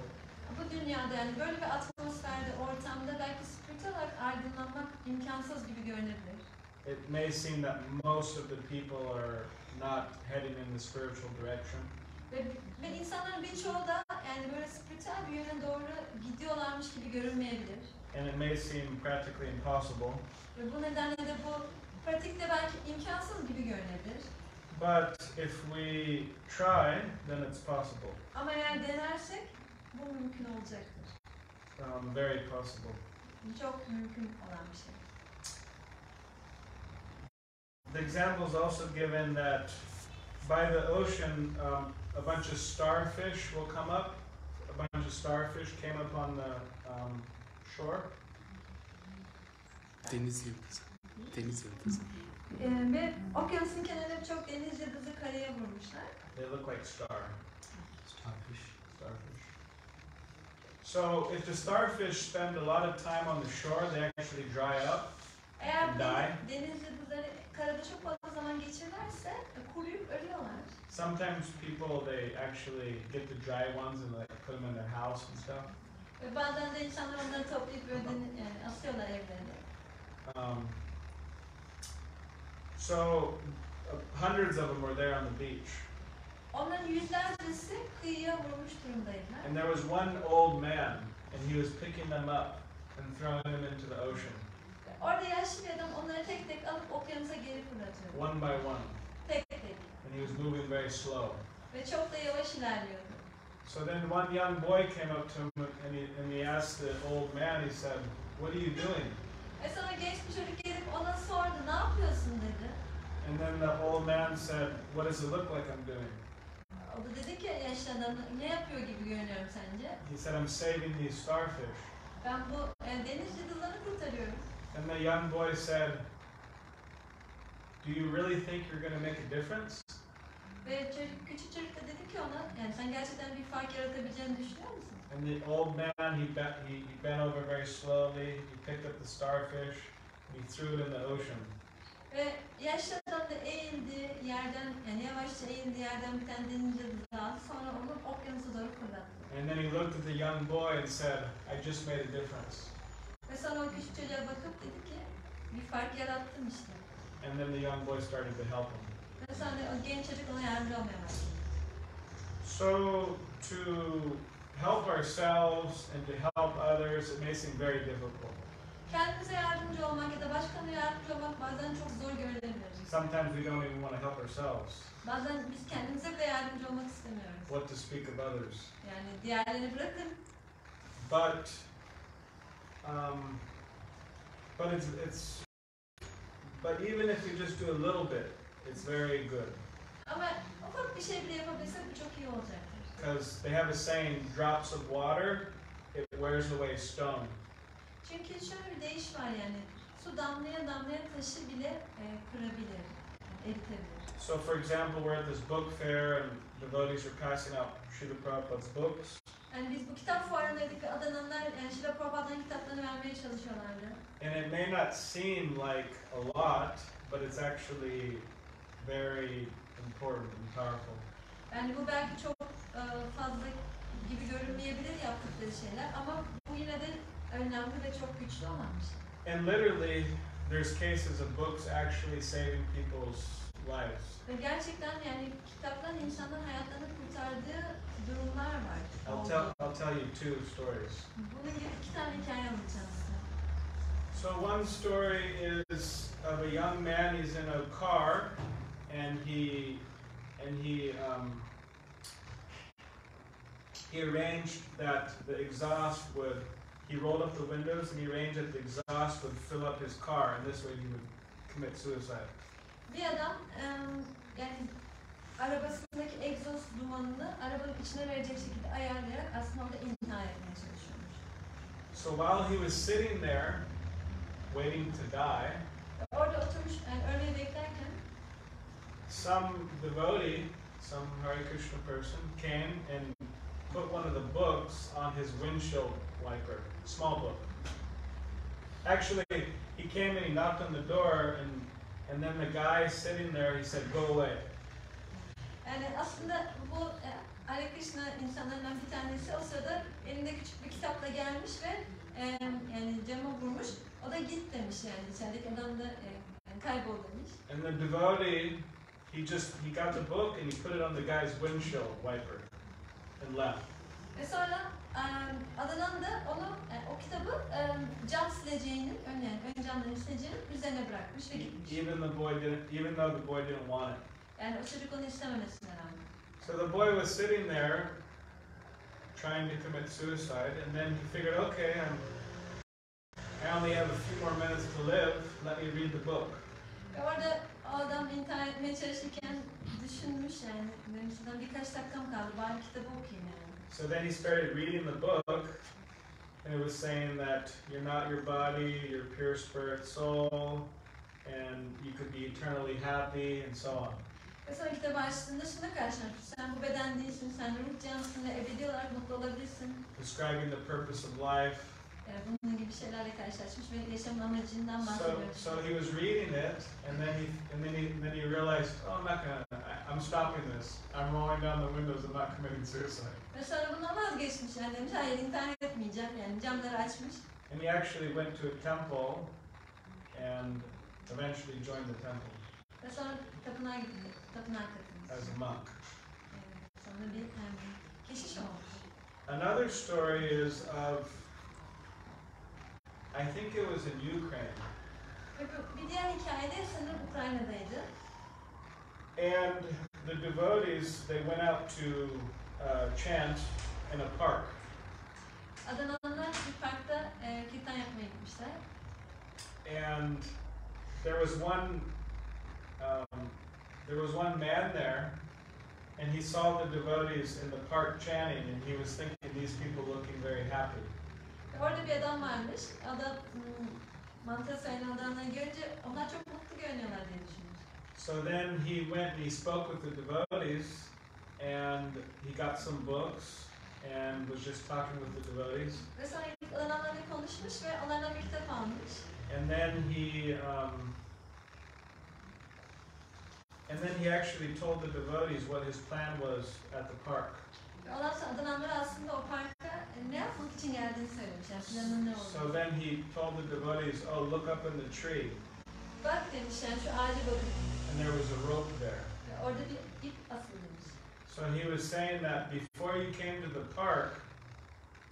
Bu dünyada yani böyle bir atmosferde, ortamda belki spiritüel olarak aydınlanmak imkansız gibi görünebilir. It may seem that most of the people are not heading in the spiritual direction. Ve insanların birçoğu da yani böyle spiritüel bir yöne doğru gidiyorlarmış gibi görünmeyebilir. And it may seem practically impossible. Ve bu nedenle de bu pratikte belki imkansız gibi görünebilir. But if we try, then it's possible. Ama eğer denersek bu mümkün olacaktır. Very possible. Çok mümkün olan bir şey. The example is also given that by the ocean, a bunch of starfish will come up. A bunch of starfish came up on the shore. Deniz yıldızı. Deniz yıldızı. Ve okyanusun kenarında birçok deniz yıldızı karaya vurmuşlar. They look like Starfish. starfish. So if the starfish spend a lot of time on the shore, they actually dry up Eğer and die. deniz yıldızları karada çok fazla zaman geçirirlerse kuruyup ölüyorlar. Sometimes people, they actually get the dry ones and like put them in their house and stuff. Ve bazen de insanlar onları toplayıp böyle asıyorlar evlerine. So hundreds of them were there on the beach. Onların yüzlercesi kıyıya vurmuş durumdaydılar. And there was one old man, and he was picking them up and throwing them into the ocean, Orada yaşlı bir adam onları tek tek alıp okyanusa geri fırlatıyordu. one by one. Tek tek. And he was moving very slow. Ve çok da yavaş ilerliyordu. So then one young boy came up to him and he asked the old man, he said, "What are you doing?" Ve sonra genç bir çocuk gelip ona sordu, ne yapıyorsun dedi. And then the old man said, "What does it look like I'm doing?" O da dedi ki yaşlı adam, ne yapıyor gibi görünüyorum sence? He said, "I'm saving these starfish." Ben bu deniz yıldızlarını kurtarıyorum. And the young boy said, "Do you really think you're going to make a difference?" Ve küçük çocuk da dedi ki ona, yani sen gerçekten bir fark yaratabileceğini düşünüyor musun? And the old man, he bent over very slowly, he picked up the starfish, and he threw it in the ocean. Ve yaşlı adam da eğildi yerden, yani yavaşça eğildi yerden bir tane deniz yıldızı aldı, sonra onu okyanusa doğru fırlattı. And then he looked at the young boy and said, "I just made a difference." Ve sonra o küçük çocuğa bakıp dedi ki, bir fark yarattım işte. And then the young boy started to help him. Ve sonra o genç çocuk ona yardımcı olmaya başladı. So to help ourselves and to help others, it may seem very difficult. Kendimize yardımcı olmak ya da başkalarına yardımcı olmak bazen çok zor görülebilir. Sometimes we don't even want to help ourselves. Bazen biz kendimize bile yardımcı olmak istemiyoruz. What to speak of others. Yani diğerlerini bırakın. But even if we just do a little bit, it's very good. Ama ufak bir şey bile yapabilsek bu çok iyi olacaktır. Because they have a saying, drops of water, it wears away stone. Çünkü şöyle bir deyiş var yani, su damlaya damlaya taşı bile kırabilir, eritebilir. So for example, we're at this book fair and devotees are passing out Srila Prabhupada's books. Yani biz bu kitap fuarındaydık ve adananlar yani Srila Prabhupāda'nın kitaplarını vermeye çalışıyorlardı. And it may not seem like a lot, but it's actually very important and powerful. Yani bu belki çok fazla gibi görünmeyebilir yaptıkları şeyler ama bu yine de önemli ve çok güçlü olan bir şey. And literally, there's cases of books actually saving people's lives. Ve gerçekten yani kitapların insanların hayatlarını kurtardığı durumlar var. I'll tell you two stories. Bunun gibi iki tane hikaye anlatacağım size. So one story is of a young man. He's in a car, and he arranged that the exhaust would. He rolled up the windows and he arranged that the exhaust would fill up his car, and this way he would commit suicide. Bir adam yani arabasındaki egzoz dumanını arabanın içine verecek şekilde ayarlayarak aslında orada intihar etmeye çalışıyormuş. So while he was sitting there, waiting to die, Orada oturmuş, yani ölmeyi beklerken some devotee, some Hare Krishna person, came and put one of the books on his windshield wiper, small book. Actually, he came and he knocked on the door, and then the guy sitting there, he said, "Go away." Yani aslında bu Hare Krishna insanlarından bir tanesi o sırada elinde küçük bir kitapla gelmiş ve yani cama vurmuş. O da git demiş yani içerideki adam da kaybol demiş. And the devotee, he got the book and he put it on the guy's windshield wiper and left. Ve sonra adanan da onu o kitabı cam sileceğinin ön camların sileceğinin üzerine bırakmış ve gitmiş. Even though the boy didn't want it. Yani o çocuk onu istememesine rağmen. So the boy was sitting there trying to commit suicide, and then he figured, okay, I only have a few more minutes to live, let me read the book. Ve orada o adam intihar etmeye çalışırken düşünmüş yani benim şuradan birkaç dakikam kaldı, bari kitabı okuyayım yani. So then he started reading the book, and it was saying that you're not your body, you're pure spirit soul, and you could be eternally happy, and so on. Ve sonra kitabı açtığında şuna karşılaşmış. Sen bu beden değilsin, sen ruh cansın ve ebedi olarak mutlu olabilirsin. Describing the purpose of life. Bunun gibi şeylerle karşılaşmış ve yaşamın amacından bahsediyor. So he was reading it, and then he realized, oh, I'm stopping this. I'm rolling down the windows. I'm not committing suicide. Ve sonra bundan vazgeçmiş yani demiş, hayır intihar etmeyeceğim yani camları açmış. And he actually went to a temple, and eventually joined the temple. Ve sonra tapınağa gitti, tapınağa katılmış. As a monk. Sonra bir keşiş olmuş. Another story is of, I think it was in Ukraine. Bir diğer hikayede sanırım Ukrayna'daydı. And the devotees, they went out to chant in a park. Adananlar bir parkta kirtan yapmaya gitmişler. And there was one man there, and he saw the devotees in the park chanting, and he was thinking, these people looking very happy. Orada bir adam varmış. Adam mantığa sayılan adamları görünce onlar çok mutlu görünüyorlar diye düşünmüş. So then he went and he spoke with the devotees, and he got some books, and was just talking with the devotees. Ve sonra adamlarla konuşmuş ve onlardan bir kitap almış. And then he actually told the devotees what his plan was at the park. Ondan sonra adamlara aslında o parka ne yapmak için geldiğini söylemiş. Yani planın ne olduğunu. So then he told the devotees, oh, look up in the tree. Bak demiş yani şu ağaca bakın. And there was a rope there. Orada bir ip asılı demiş. So he was saying that before you came to the park,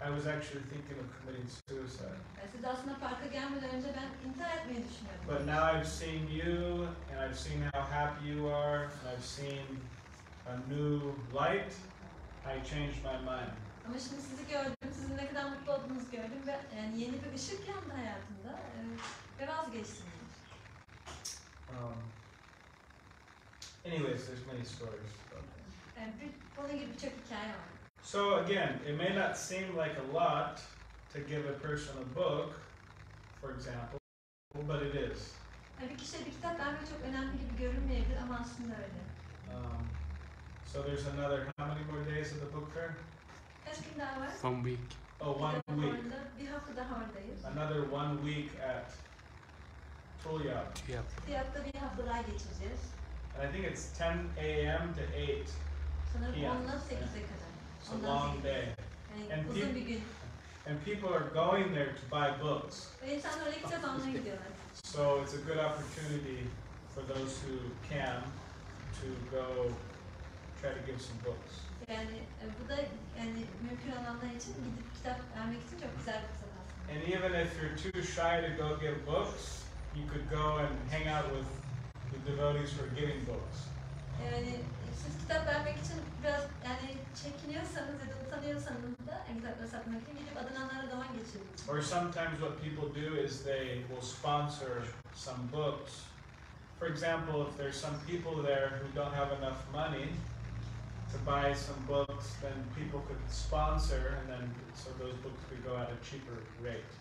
I was actually thinking of committing suicide. Yani siz aslında parka gelmeden önce ben intihar etmeyi düşünüyordum. But now I've seen you, and I've seen how happy you are, and I've seen a new light. I changed my mind. Ama şimdi sizi gördüm, sizin ne kadar mutlu olduğunuzu gördüm ve yani yeni bir ışık yandı hayatımda ve vazgeçtim. Anyways, there's many stories about that. Yani bunun gibi birçok hikaye var. So again, it may not seem like a lot to give a person a book, for example, but it is. Yani bir kişiye bir kitap vermek çok önemli gibi görünmeyebilir ama aslında öyle. So there's another, how many more days of the book fair? Kaç gün daha var? 1 week. Oh, 1 week. Bir hafta daha oradayız. Another 1 week at Tulya. Yep. Tiyatta bir hafta daha geçireceğiz. And I think it's 10 a.m. to 8. Sanırım Yeah. 10'dan 8'e kadar. It's a long day. Yani And uzun bir gün. And people are going there to buy books. Ve insanlar oraya kitap almaya gidiyorlar. So it's a good opportunity for those who can to go try to give some books. Yani bu da yani mümkün olanlar için gidip kitap vermek için çok güzel bir fırsat aslında. And even if you're too shy to go give books, you could go and hang out with the devotees who are giving books. Yani siz kitap vermek için biraz yani çekiniyorsanız ya da utanıyorsanız da kitapları satmak için gidip adınanlarla zaman geçirin. Or sometimes what people do is they will sponsor some books. For example, if there's some people there who don't have enough money to buy some books, then people could sponsor, and then so those books could go at a cheaper rate.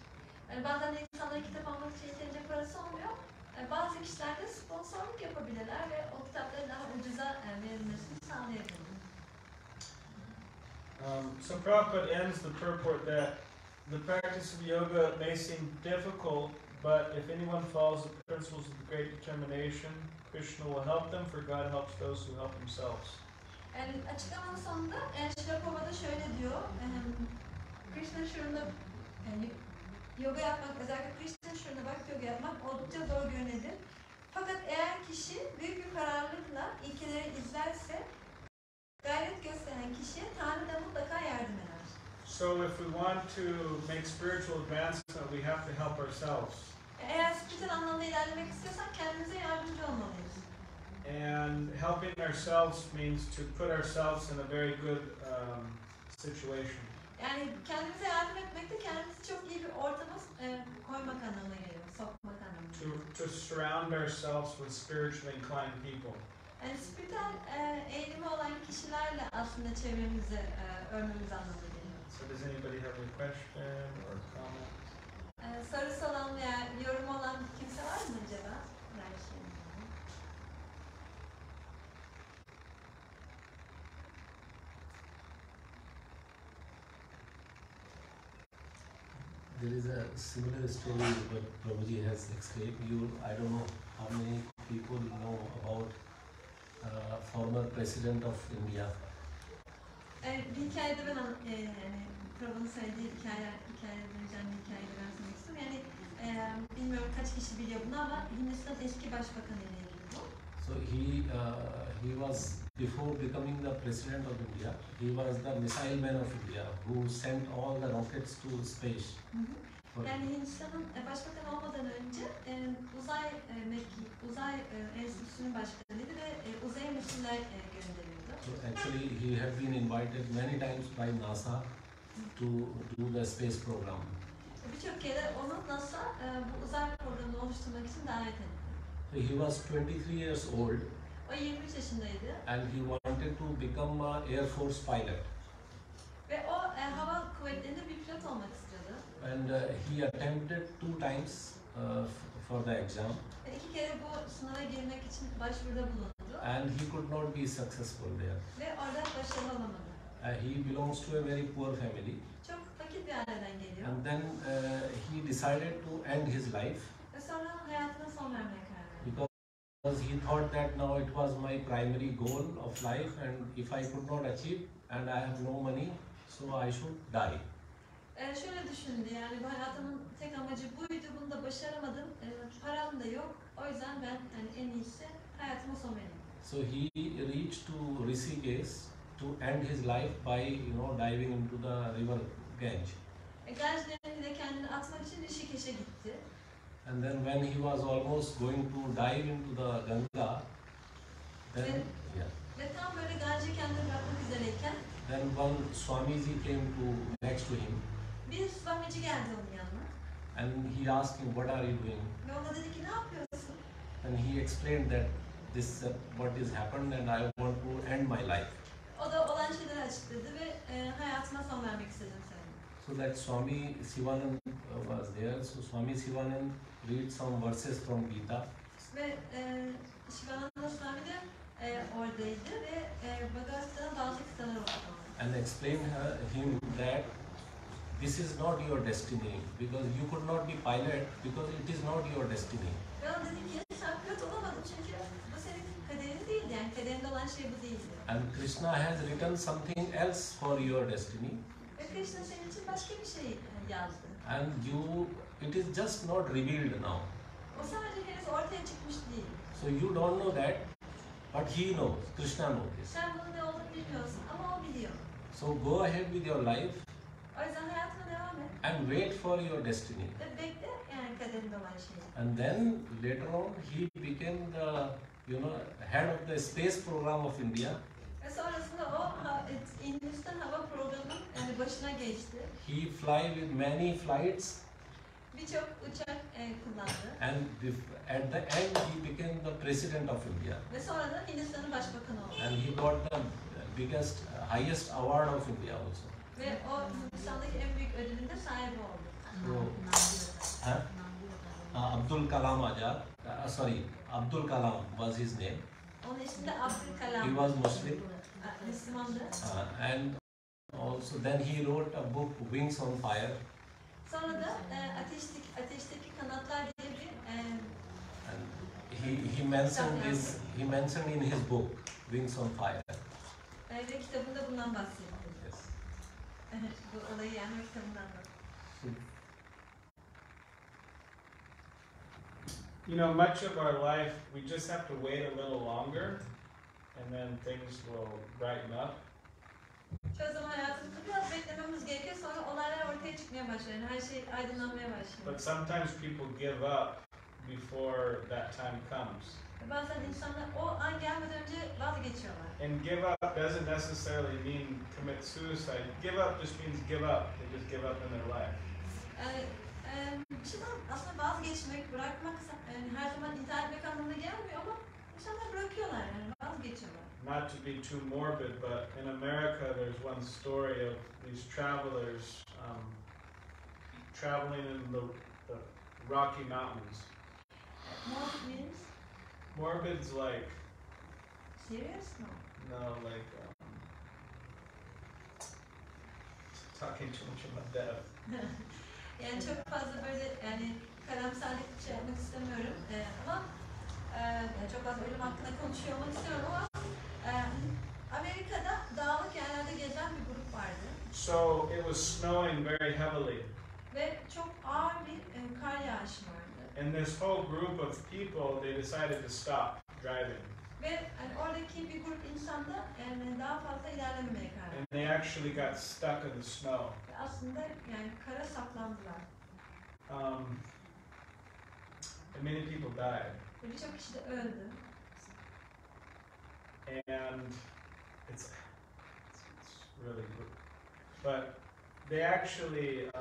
Yani bazen de insanların kitap almak için yeterince parası olmuyor. Bazı kişiler de sponsorluk yapabilirler ve o kitapları daha ucuza verilmesini sağlayabilirler. So Prabhupada ends the purport that the practice of yoga may seem difficult, but if anyone follows the principles of the great determination, Krishna will help them, for God helps those who help themselves. Yani açıklamanın sonunda Şrila Prabhupada şöyle diyor. Krishna şurunda yani yoga yapmak, özellikle Krishna şurunda bak yoga yapmak oldukça zor görünebilir. Fakat eğer kişi büyük bir kararlılıkla ilkeleri izlerse, gayret gösteren kişiye Tanrı da mutlaka yardım eder. So if we want to make spiritual advancement, we have to help ourselves. Eğer spiritüel anlamda ilerlemek istiyorsak kendimize yardımcı olmalıyız. And helping ourselves means to put ourselves in a very good situation. Yani kendimize yardım etmek de kendimizi çok iyi bir ortama koymak anlamına geliyor, sokmak anlamına. To surround ourselves with spiritually inclined people. Yani spiritüel eğilimi olan kişilerle aslında çevremizi örmemiz anlamına geliyor. So does anybody have a question or comment? Sorusu olan veya yorumu olan kimse var mı acaba? There is a similar story what Prabhuji has explained. I don't know how many people know about former president of India. Bir hikayede ben yani Prabhu'nun söylediği hikayelerden bir hikayeyi ben söylemek istiyorum. Yani bilmiyorum kaç kişi biliyor bunu ama Hindistan eski başbakanı ile ilgili bu. So he was before becoming the president of India. He was the missile man of India who sent all the rockets to space. Yani Hindistan'ın başbakanı olmadan önce uzay enstitüsünün başkanıydı ve uzaya misiller gönderiyordu. So actually he had been invited many times by NASA to do the space program. Birçok kere onu NASA bu uzay programını oluşturmak için davet etti. So he was 23 years old. O 23 yaşındaydı. And he wanted to become an Air Force pilot. Ve o hava kuvvetlerinde bir pilot olmak istiyordu. And he attempted 2 times for the exam. Ve 2 kere bu sınava girmek için başvuruda bulundu. And he could not be successful there. Ve orada başarılı olamadı. He belongs to a very poor family. Çok fakir bir aileden geliyor. And then he decided to end his life. Ve sonra hayatına son vermeye karar verdi. Because he thought that now it was my primary goal of life, and if I could not achieve and I have no money, so I should die. Şöyle düşündü, yani bu hayatımın tek amacı buydu, bunu da başaramadım, param da yok, o yüzden ben yani en iyisi hayatıma son vereyim. So he reached to Rishikesh to end his life by diving into the river Gange. Ganj Nehri'ne kendini atmak için Rishikesh'e gitti. And then when he was almost going to dive into the Ganga, then ve tam böyle Ganj'e kendini bırakmak üzereyken then one Swamiji came to next to him. Bir Swamiji geldi onun yanına. And he asked him, "What are you doing?" Ve ona dedi ki, ne yapıyorsun? And he explained that this what is happened and I want to end my life. O da olan şeyleri açıkladı ve hayatına son vermek istedim söyledi. So that Swami Sivanand was there. So Swami Sivanand read some verses from Gita. Ve Shivananda Swami de oradaydı ve Bhagavad Gita'nın bazı kıtalar okudu. And explained him that this is not your destiny, because you could not be pilot because it is not your destiny. Ve ona dedi ki, sen pilot olamadın çünkü bu senin kaderin değildi, yani kaderinde olan şey bu değildi. And Krishna has written something else for your destiny. Ve Krishna senin için başka bir şey yazdı. And it is just not revealed now. O sadece henüz ortaya çıkmış değil. So you don't know that, but he knows, Krishna knows this. Sen bunun ne olduğunu bilmiyorsun ama o biliyor. So go ahead with your life O yüzden hayatına devam et. and wait for your destiny. Ve bekle yani kaderinde olan şeyi. And then later on he became the head of the space program of India. Ve sonrasında o Hindistan hava programının başına geçti. He fly with many flights. Birçok uçak kullandı. And at the end he became the president of India. Ve sonra da Hindistan'ın başbakanı oldu. And he got the biggest, highest award of India also. Ve o Hindistan'daki en büyük ödülün de sahibi oldu. Abdul Kalam Azad, Abdul Kalam was his name. Onun ismi de Abdul Kalam. He was Muslim. Müslümandı. And also then he wrote a book, Wings on Fire. Sonra da ateşteki kanatlar diye bir And he mentioned in his book, Wings on Fire. ve kitabında bundan bahsediyor. Yes. Bu olayı yani o kitabından da. You know, much of our life, we just have to wait a little longer, and then things will brighten up. Çoğu zaman hayatımızda biraz beklememiz gerekiyor, sonra olaylar ortaya çıkmaya başlıyor. Yani her şey aydınlanmaya başlıyor. But sometimes people give up before that time comes. Bazen insanlar o an gelmeden önce vazgeçiyorlar. And give up doesn't necessarily mean commit suicide. Give up just means give up. They just give up in their life. Bir şeyden aslında vazgeçmek, bırakmak yani her zaman intihar etmek anlamına gelmiyor ama insanlar bırakıyorlar yani vazgeçiyorlar. Not to be too morbid, but in America there's one story of these travelers traveling in the Rocky Mountains. Morbid means? Morbid's like... Serious? No. No, like talking too much about death. Yani çok fazla böyle yani karamsarlık şey yapmak istemiyorum ama yani çok fazla ölüm hakkında konuşuyor olmak istemiyorum ama Amerika'da dağlık yerlerde gezen bir grup vardı. So it was snowing very heavily. Ve çok ağır bir kar yağışı vardı. And this whole group of people, they decided to stop driving. Ve yani oradaki bir grup insan da yani daha fazla ilerlememeye karar verdi. And they actually got stuck in the snow. Ve aslında yani kara saplandılar. And many people died. Ve birçok kişi de öldü. And it's really good. But they actually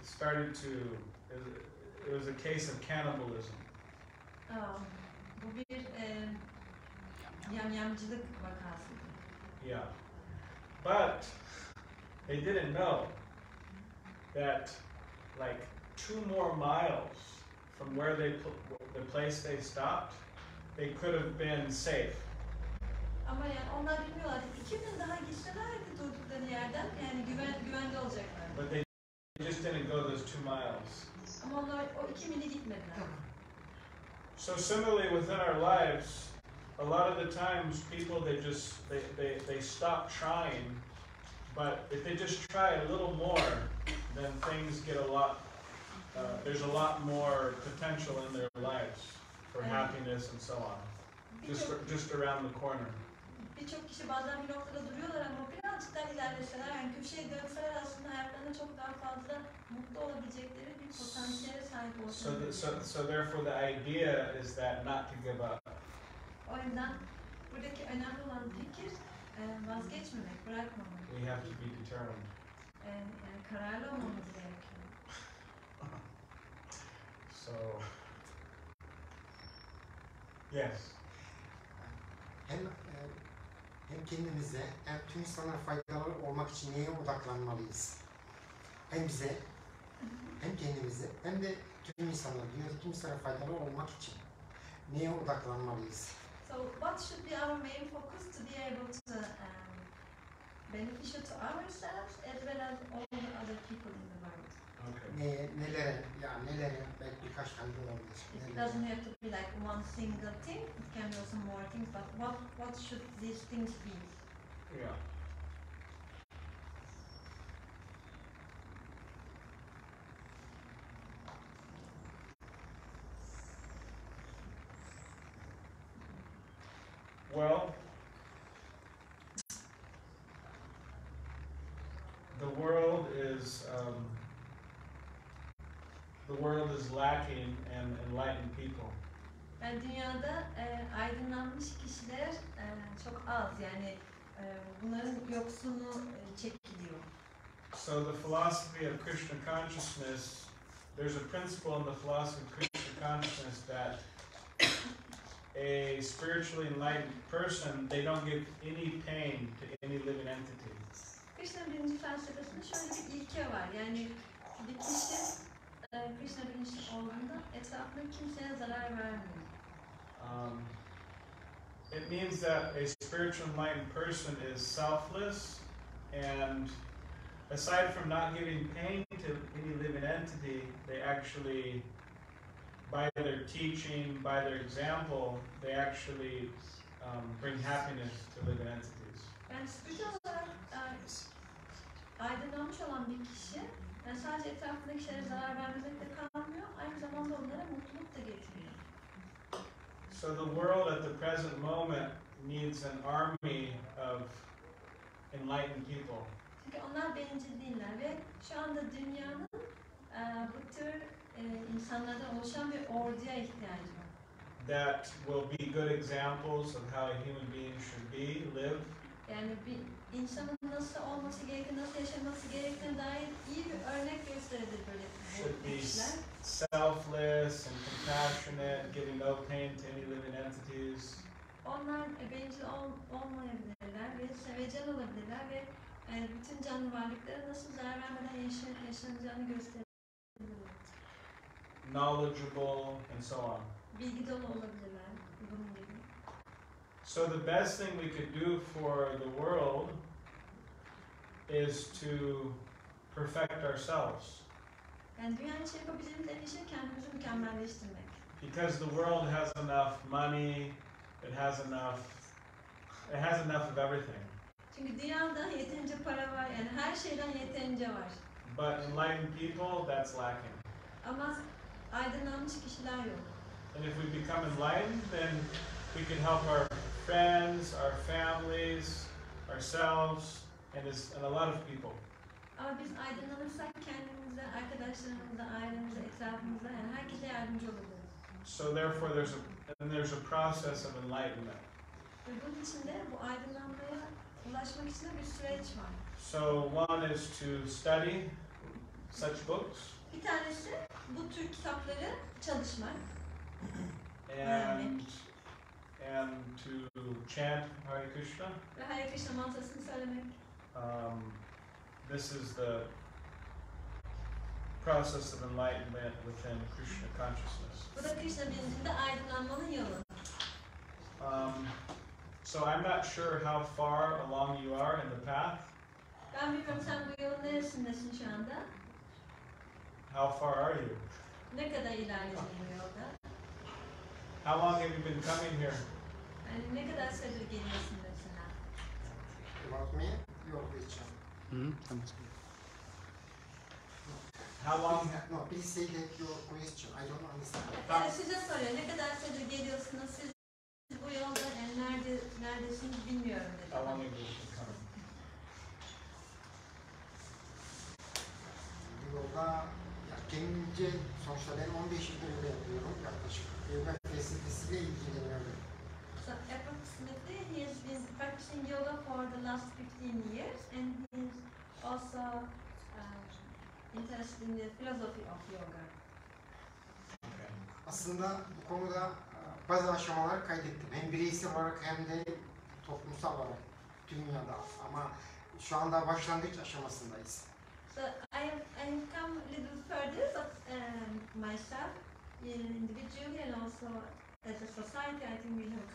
started to, it was a case of cannibalism. Bu bir yamyamcılık vakasıydı. Yeah. But they didn't know that like 2 more miles from where the place they stopped, they could have been safe. Ama yani onlar bilmiyorlar ki 2 mil daha gitselerdi durdukları yerden yani güvende olacaklar. But they just didn't go those 2 miles. Ama onlar o 2 mili gitmediler. So similarly within our lives, a lot of the times people they stop trying, but if they just try a little more, then things get a lot. There's a lot more potential in their lives for happiness and so on. Just around the corner. Birçok kişi bazen bir noktada duruyorlar ama birazcık daha ilerleseler, yani köşeye dönseler aslında hayatlarında çok daha fazla mutlu olabilecekleri bir potansiyele sahip olacaklar. So therefore the idea is that not to give up. O yüzden buradaki önemli olan fikir vazgeçmemek, bırakmamak. We have to be determined. Yani kararlı olmamız gerekiyor. So yes. Hem kendimize hem tüm insanlara faydalı olmak için neye odaklanmalıyız? Hem bize, hem kendimize, hem de tüm insanlara, dünyada tüm insanlara faydalı olmak için neye odaklanmalıyız? So what should be our main focus to be able to beneficial to ourselves as well as all the other people in the world? Okay. Nelere belki birkaç tane de olabilir. It doesn't have to be like one single thing. It can be also more things. But what should these things be? Yeah. Well, the world is lacking in enlightened people. Yani dünyada aydınlanmış kişiler çok az. Yani bunların yoksunu çekiliyor. So the philosophy of Krishna consciousness, there's a principle in the philosophy of Krishna consciousness that a spiritually enlightened person, they don't give any pain to any living entity. Krishna'nın birinci felsefesinde şöyle bir ilke var. Yani bir kişi Krishna bilinçli olduğunda etrafında kimseye zarar vermiyor. It means that a spiritual enlightened person is selfless, And aside from not giving pain to any living entity, they actually, by their teaching, by their example, they actually bring happiness to living entities. Yani spiritüel olarak aydınlanmış olan bir kişi, yani sadece etrafındaki kişilere zarar vermemekle kalmıyor, aynı zamanda onlara mutluluk da getiriyor. So the world at the present moment needs an army of enlightened people. Çünkü onlar bencil değiller ve şu anda dünyanın bu tür insanlardan oluşan bir orduya ihtiyacı var. That will be good examples of how a human being should be, live. Yani bir insanın nasıl olması gerektiği, nasıl yaşaması gerektiğine dair iyi bir örnek gösterebilir böyle Should bu be kişiler. selfless and compassionate, giving no pain to any living entities. Onlar bencil olmayabilirler ve sevecen olabilirler ve bütün canlı varlıklara nasıl zarar vermeden yaşanacağını gösterebilirler. Knowledgeable and so on. Bilgi dolu olabilirler. Bunun gibi. So the best thing we could do for the world is to perfect ourselves. Yani dünyanın için yapabileceğimiz en iyi şey kendimizi mükemmelleştirmek. Because the world has enough money, it has enough of everything. Çünkü dünyada yeterince para var, yani her şeyden yeterince var. But enlightened people, that's lacking. Ama aydınlanmış kişiler yok. And if we become enlightened, then we can help our friends, our families, ourselves, and a lot of people. Ama biz aydınlanırsak kendimize, arkadaşlarımıza, ailemize, etrafımıza, yani herkese yardımcı olabiliriz. So therefore there's a process of enlightenment. Ve bunun için de bu aydınlanmaya ulaşmak için de bir süreç var. So one is to study such books. Bir tanesi bu tür kitapları çalışmak. And to chant Hare Krishna. Ve Hare Krishna mantrasını söylemek. This is the process of enlightenment within Krishna consciousness. Bu da Krishna bilincinde aydınlanmanın yolu. So I'm not sure how far along you are in the path. Ben bilmiyorum sen bu yolun neresindesin şu anda? How far are you? Ne kadar ilerledin bu yolda? How long have you been coming here? Yani ne kadar süredir geliyorsun mesela? About me, your question. How long? No, please say that your question. I don't understand. Yani size soruyor, ne kadar süredir geliyorsunuz? Siz bu yolda neredesiniz bilmiyorum dedi. How long have you been coming? Bu yolda kendimce sonuçta ben 15 yıldır yoga yapıyorum yaklaşık. Yoga felsefesiyle ilgileniyorum. So approximately he has been practicing yoga for the last 15 years and he is also interested in the philosophy of yoga. Okay. Aslında bu konuda bazı aşamalar kaydettim. Hem bireysel olarak hem de toplumsal olarak dünyada. Ama şu anda başlangıç aşamasındayız. So I have come a little further, but myself individually and also as a society, I think we have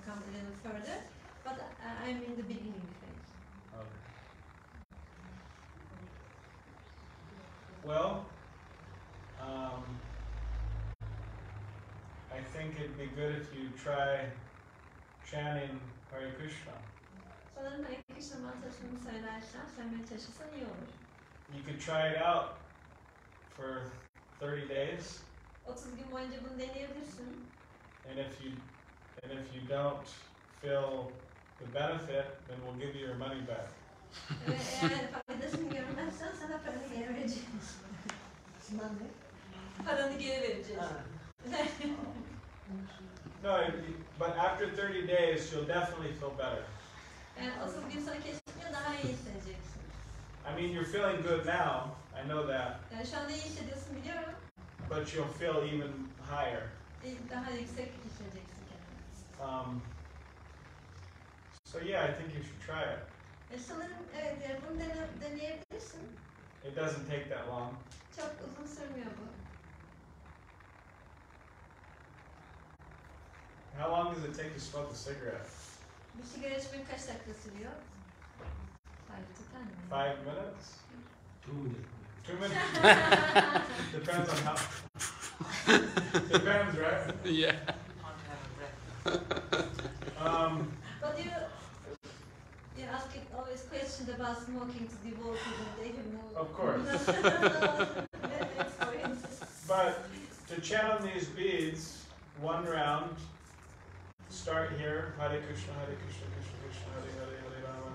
come a little further. But I'm in the beginning phase. Okay. Well, I think it'd be good if you try chanting Hare Krishna. Sanırım Hare Krishna mantrasını söylemeye çalışırsan iyi olur. You could try it out for 30 days, 30 gün boyunca bunu deneyebilirsin. and if you don't feel the benefit, then we'll give you your money back. Ve eğer faydasını görmezsen sana paranı geri vereceğiz. Paranı geri vereceğiz. No, but after 30 days, you'll definitely feel better. Yani 30 gün sonra kesinlikle daha iyi hissedeceksin. I mean, you're feeling good now. I know that, Yani şu anda iyi hissediyorsun biliyorum. but you'll feel even higher. Daha yüksek hissedeceksin kendini. So yeah, I think you should try it. Sanırım evet, yani bunu deneyebilirsin. It doesn't take that long. Çok uzun sürmüyor bu. How long does it take to smoke a cigarette? Bir sigara içmek kaç dakika sürüyor? Hayır, 5 minutes? 2 minutes. 2 minutes? Depends on how. Depends, right? Yeah. But you ask it always questions about smoking to devotees and they have no. Of course. But to chant these beads, one round, start here, Hare Krishna, Krishna Krishna, Hare Hare, Hare Rama,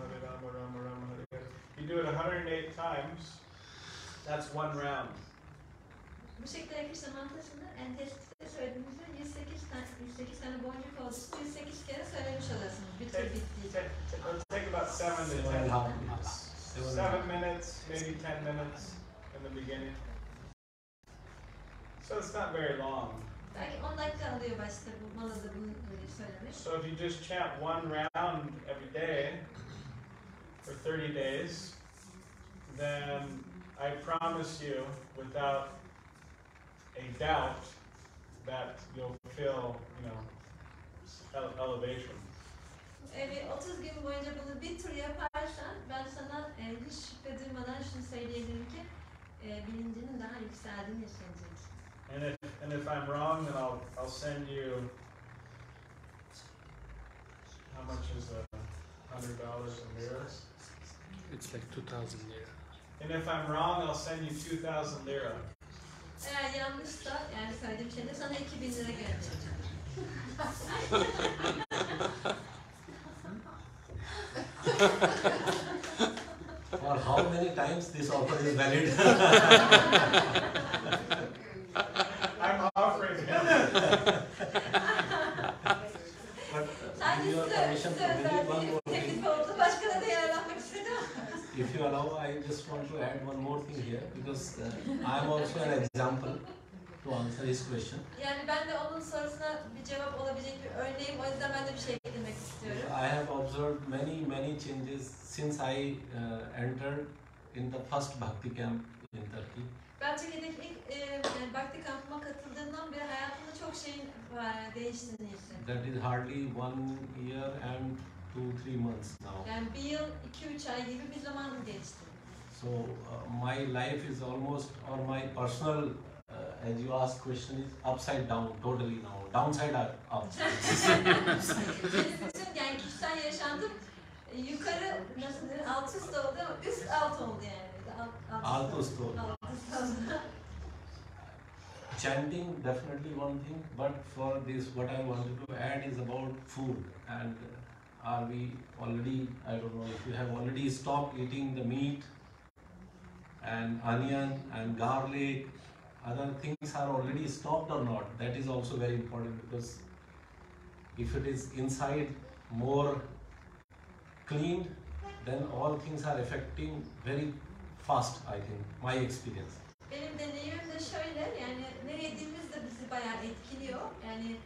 Rama Rama, Hare Hare. You do it 108 times, that's one round. Bu şekilde Krishna mantrasını en testte söylediğimizde 108 tane boncuk oldu. 108 kere söylemiş oluyorsunuz. Bitir bittiği. It'll take about 7 to 10 minutes. 7 minutes, maybe 10 minutes in the beginning. So it's not very long. Belki 10 dakika alıyor başta bu malada bunu söylemek. So if you just chant one round every day for 30 days, then I promise you, without a doubt, that you'll feel, elevation. Evet, 30 gün boyunca bunu bir tur yaparsan ben sana hiç şüphe duymadan şunu söyleyebilirim ki bilincinin daha yükseldiğini yaşayacaksın. And if I'm wrong, then I'll send you. How much is $100 in lira? It's like 2,000 lira. And if I'm wrong, I'll send you 2,000 lira. Eğer yanlışsa yani söylediğim şeyde sana 2.000 lira göndereceğim. For how many times this offer is valid? I'm offering it. But Sadece with your permission, size maybe one more thing. teklif oldu. Başka da yararlanmak istedim. If you allow, I just want to add one more thing here because I am also an example to answer his question. Yani ben de onun sorusuna bir cevap olabilecek bir örneğim. O yüzden ben de bir şey eklemek istiyorum. I have observed many changes since I entered in the first Bhakti camp in Turkey. Ben Türkiye'deki ilk Bhakti kampıma katıldığımdan beri hayatımda çok şeyin değiştiğini hissettim. That is hardly 1 year and 2-3 months now. Yani bir yıl, 2-3 ay gibi bir zaman geçti. So my life is almost, or my personal, as you asked question, is upside down totally now. Downside up. Bütün yani kişisel yaşantım yukarı nasıl denir, alt üst oldu ama üst alt oldu yani. Alt üst oldu. Alt üst oldu. Chanting definitely one thing, but for this what I wanted to add is about food. And are we already, I don't know if you have already stopped eating the meat and onion and garlic, other things are already stopped or not. That is also very important because if it is inside more cleaned, then all things are affecting very fast, I think, my experience. Benim deneyimim de şöyle, yani ne yediğimiz de bizi bayağı etkiliyor. Yani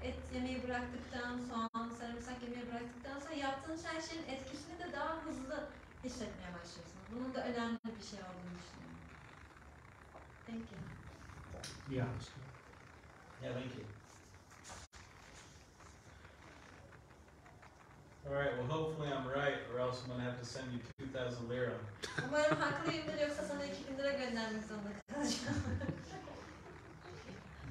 et yemeyi bıraktıktan, soğan, sarımsak yemeyi bıraktıktan sonra yaptığınız her şeyin etkisini de daha hızlı hissetmeye başlıyorsunuz. Bunun da önemli bir şey olduğunu düşünüyorum. Thank you. Yeah. Yeah, thank you. Alright, well hopefully I'm right or else I'm going to have to send you 2,000 lira. Umarım haklıyımdır yoksa sana 2.000 lira göndermek zorunda kalacağım.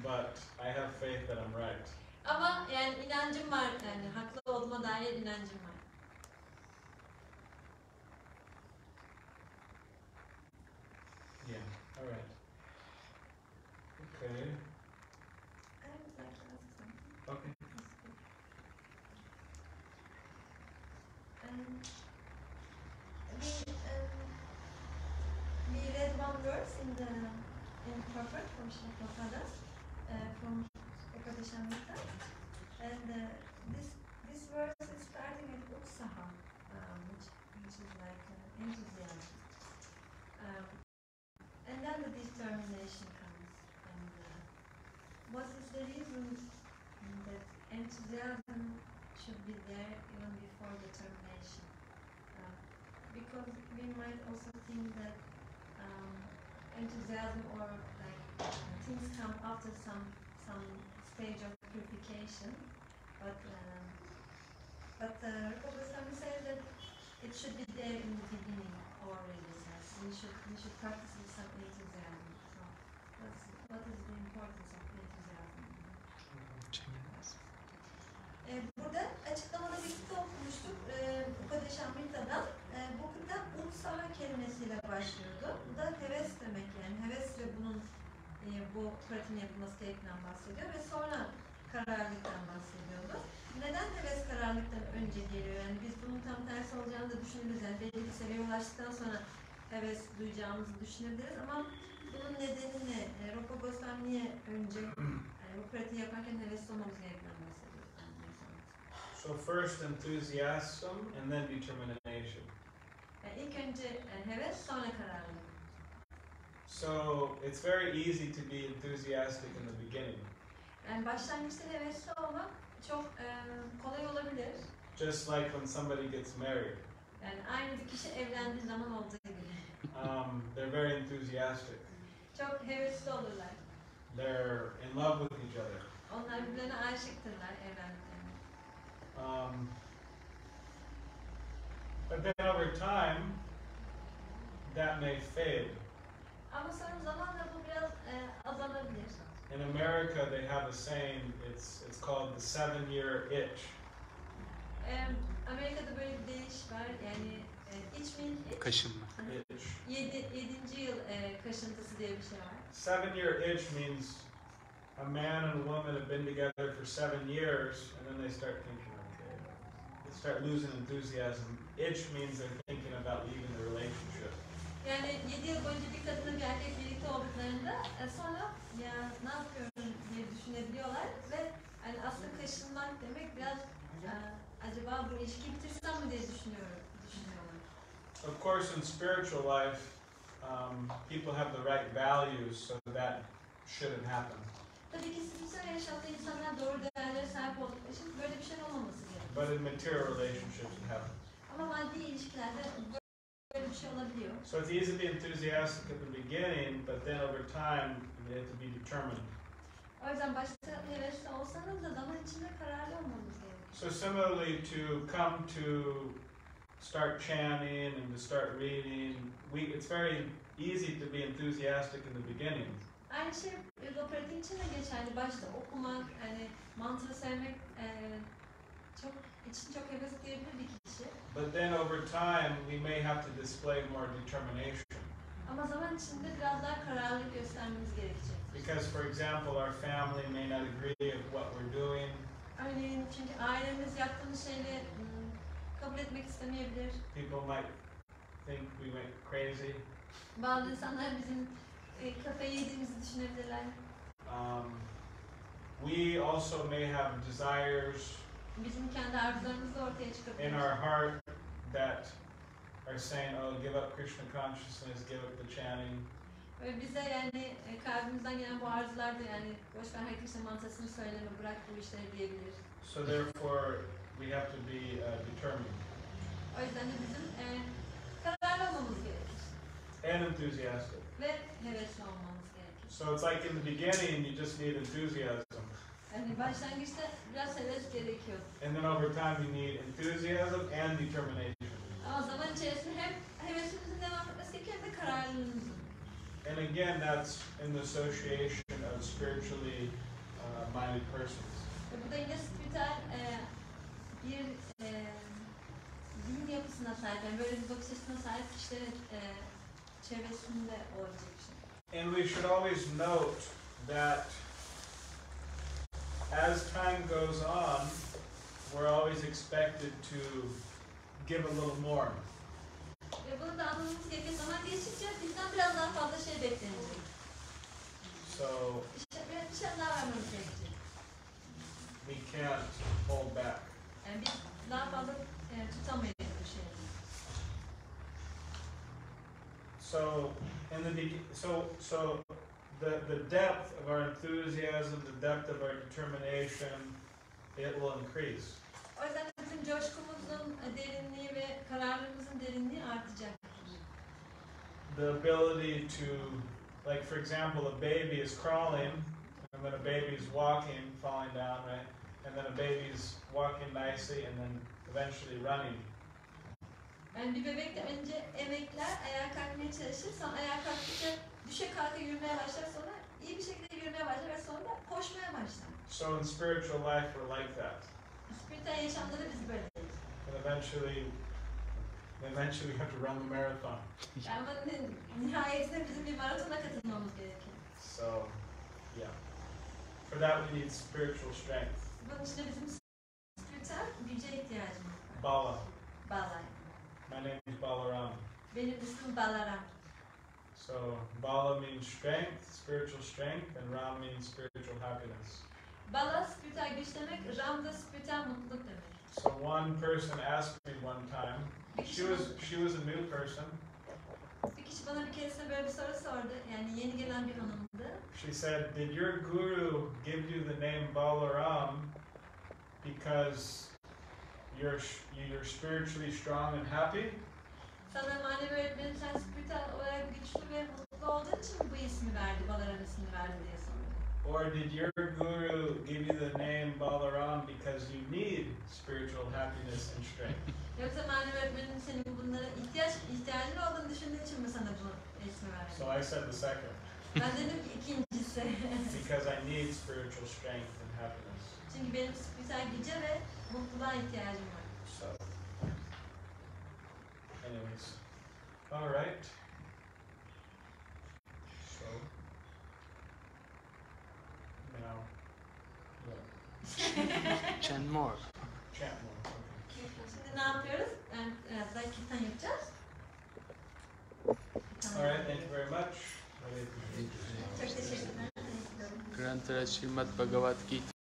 But I have faith that I'm right. Ama yani inancım var, yani haklı olduğuma dair inancım var. Yeah, alright. Okay. I would like to ask something. Okay. We read one verse in Prophet from Shloka from Spekülasyondan, and this verse is starting with utsaha, which is like enthusiasm, and then the determination comes. And what is the reason that enthusiasm should be there even before determination? Because we might also think that enthusiasm or like things come after some stage of purification, but Goswami says that it should be there in the beginning already said. We should practice with some enthusiasm. So, what is the importance of enthusiasm? Burada açıklamada bir kitap okumuştuk. Upadeshamrita'dan. Bu kitap utsaha kelimesiyle başlıyordu. Bu da heves demek yani. Heves ve bunun bu pratiğin yapılması gerektiğinden bahsediyor ve sonra kararlılıktan bahsediyordu. Neden heves kararlılıktan önce geliyor? Yani biz bunun tam tersi olacağını da düşünürüz. Yani belli bir seviyeye ulaştıktan sonra heves duyacağımızı düşünebiliriz ama bunun nedeni ne? Rupa Goswami niye önce yani bu pratiği yaparken hevesli olmamız gerektiğinden bahsediyor? So first enthusiasm and then determination. Yani ilk önce heves sonra kararlılık. So it's very easy to be enthusiastic in the beginning. Yani başlangıçta hevesli olmak çok kolay olabilir. Just like when somebody gets married. Yani aynı bir kişi evlendiği zaman olduğu gibi. They're very enthusiastic. Çok hevesli olurlar. They're in love with each other. Onlar birbirlerine aşıktırlar evlendiklerinde. But then over time, that may fade. Ama sonra zamanla bu biraz azalabilir. In America, they have a saying. It's called the 7-year itch. Amerika'da böyle bir deyiş var. Yani itch means itch. Kaşınma. Itch. 7. yıl kaşıntısı diye bir şey var. 7-year itch means a man and a woman have been together for 7 years, and then they start thinking, okay, they start losing enthusiasm. Itch means they're thinking about leaving the relationship. Yani 7 yıl boyunca bir kadınla bir erkek birlikte olduklarında sonra ya ne yapıyorum diye düşünebiliyorlar ve yani aslında kaşınmak demek biraz acaba bu ilişkiyi bitirsem mi diye düşünüyorlar. Of course, in spiritual life, people have the right values, so that shouldn't happen. Tabii ki zihinsel yaşamda insanlar doğru değerlere sahip oldukları için böyle bir şey olmaması gerekiyor. But in material relationships, it happens. Ama maddi ilişkilerde böyle bir şey olabiliyor. So it's easy to be enthusiastic at the beginning, but then over time, you have to be determined. O yüzden başta hevesli olsanız da zaman içinde kararlı olmanız gerekiyor. So similarly, to come to start chanting and to start reading, it's very easy to be enthusiastic in the beginning. Aynı şey yoga pratiği için de geçerli. Başta okumak, yani mantra sevmek çok heves diyebilir bir kişi. But then over time, we may have to display more determination. Ama zaman içinde biraz daha kararlılık göstermemiz gerekecek. Because, for example, our family may not agree with what we're doing. Örneğin çünkü ailemiz yaptığımız şeyleri kabul etmek istemeyebilir. People might think we went crazy. Bazı insanlar bizim kafayı yediğimizi düşünebilirler. We also may have desires Bizim kendi arzularımız da ortaya çıkabilir. in our heart that are saying, oh, give up Krishna consciousness, give up the chanting. Ve bize yani kalbimizden gelen bu arzular da yani boşver her Krishna mantrasını söyleme, bırak bu işleri diyebilir. So therefore, we have to be determined. O yüzden de bizim kararlı olmamız gerekir. And enthusiastic. Ve hevesli olmamız gerekir. So it's like in the beginning, you just need enthusiasm. Yani başlangıçta biraz heves gerekiyor. And then over time, you need enthusiasm and determination. Ama zaman içerisinde hem hevesimizin devam etmesi gerekiyor hem de kararlılığımızın. And again, that's in the association of spiritually minded persons. Ve bu da yine spiritüel bir zihin yapısına sahip, yani böyle bir bakış açısına sahip kişilerin çevresinde olacak bir şey. And we should always note that as time goes on, we're always expected to give a little more. Ve bunu da anlamamız gerekiyor. Zaman geçtikçe bizden biraz daha fazla şey beklenecek. So Bir şey daha vermemiz gerekecek. we can't hold back. Yani biz daha fazla tutamayız bu şeyi. So in the depth of our enthusiasm, the depth of our determination, it will increase. O yüzden bizim coşkumuzun derinliği ve kararlılığımızın derinliği artacak. The ability to, like for example, a baby is crawling, and then a baby is walking, falling down, right? And then a baby is walking nicely, and then eventually running. Yani bir bebek de önce emekler, ayağa kalkmaya çalışır, sonra ayağa kalktıkça düşe kalka yürümeye başlar, sonra iyi bir şekilde yürümeye başlar ve sonra koşmaya başlar. So in spiritual life, we're like that. Spiritüel yaşamda da biz böyleyiz. And eventually we have to run the marathon. Ama nihayetinde bizim bir maratona katılmamız gerekiyor. So, yeah. For that we need spiritual strength. Bunun için de bizim spiritüel güce ihtiyacımız var. Bala. Bala. My name is Balarama. Benim ismim Balarama. So, Bala means strength, spiritual strength, and Ram means spiritual happiness. Bala spiritüel güç demek, Ram da spiritüel mutluluk demek. So one person asked me one time, she was a new person. Bir kişi bana bir keresinde böyle bir soru sordu, yani yeni gelen bir hanımdı. She said, did your guru give you the name Balaram because you're spiritually strong and happy? Sana manevi öğretmenin sen spiritüel olarak güçlü ve mutlu olduğun için bu ismi verdi, Balaram ismini verdi diye sordu. Or did your guru give you the name Balaram because you need spiritual happiness and strength? Yoksa manevi öğretmenin senin bunlara ihtiyacın olduğunu düşündüğü için mi sana bu ismi verdi? So I said the second. Ben dedim ki ikincisi. Because I need spiritual strength and happiness. Çünkü benim spiritüel güce ve mutluluğa ihtiyacım var. So, anyways, all right. So, now, what? Chant more. Chant more. Okay. Şimdi ne yapıyoruz? Yani biraz daha kirtan yapacağız. All right. Thank you very much. Çok teşekkürler. Grantara Srimad Bhagavad Gita.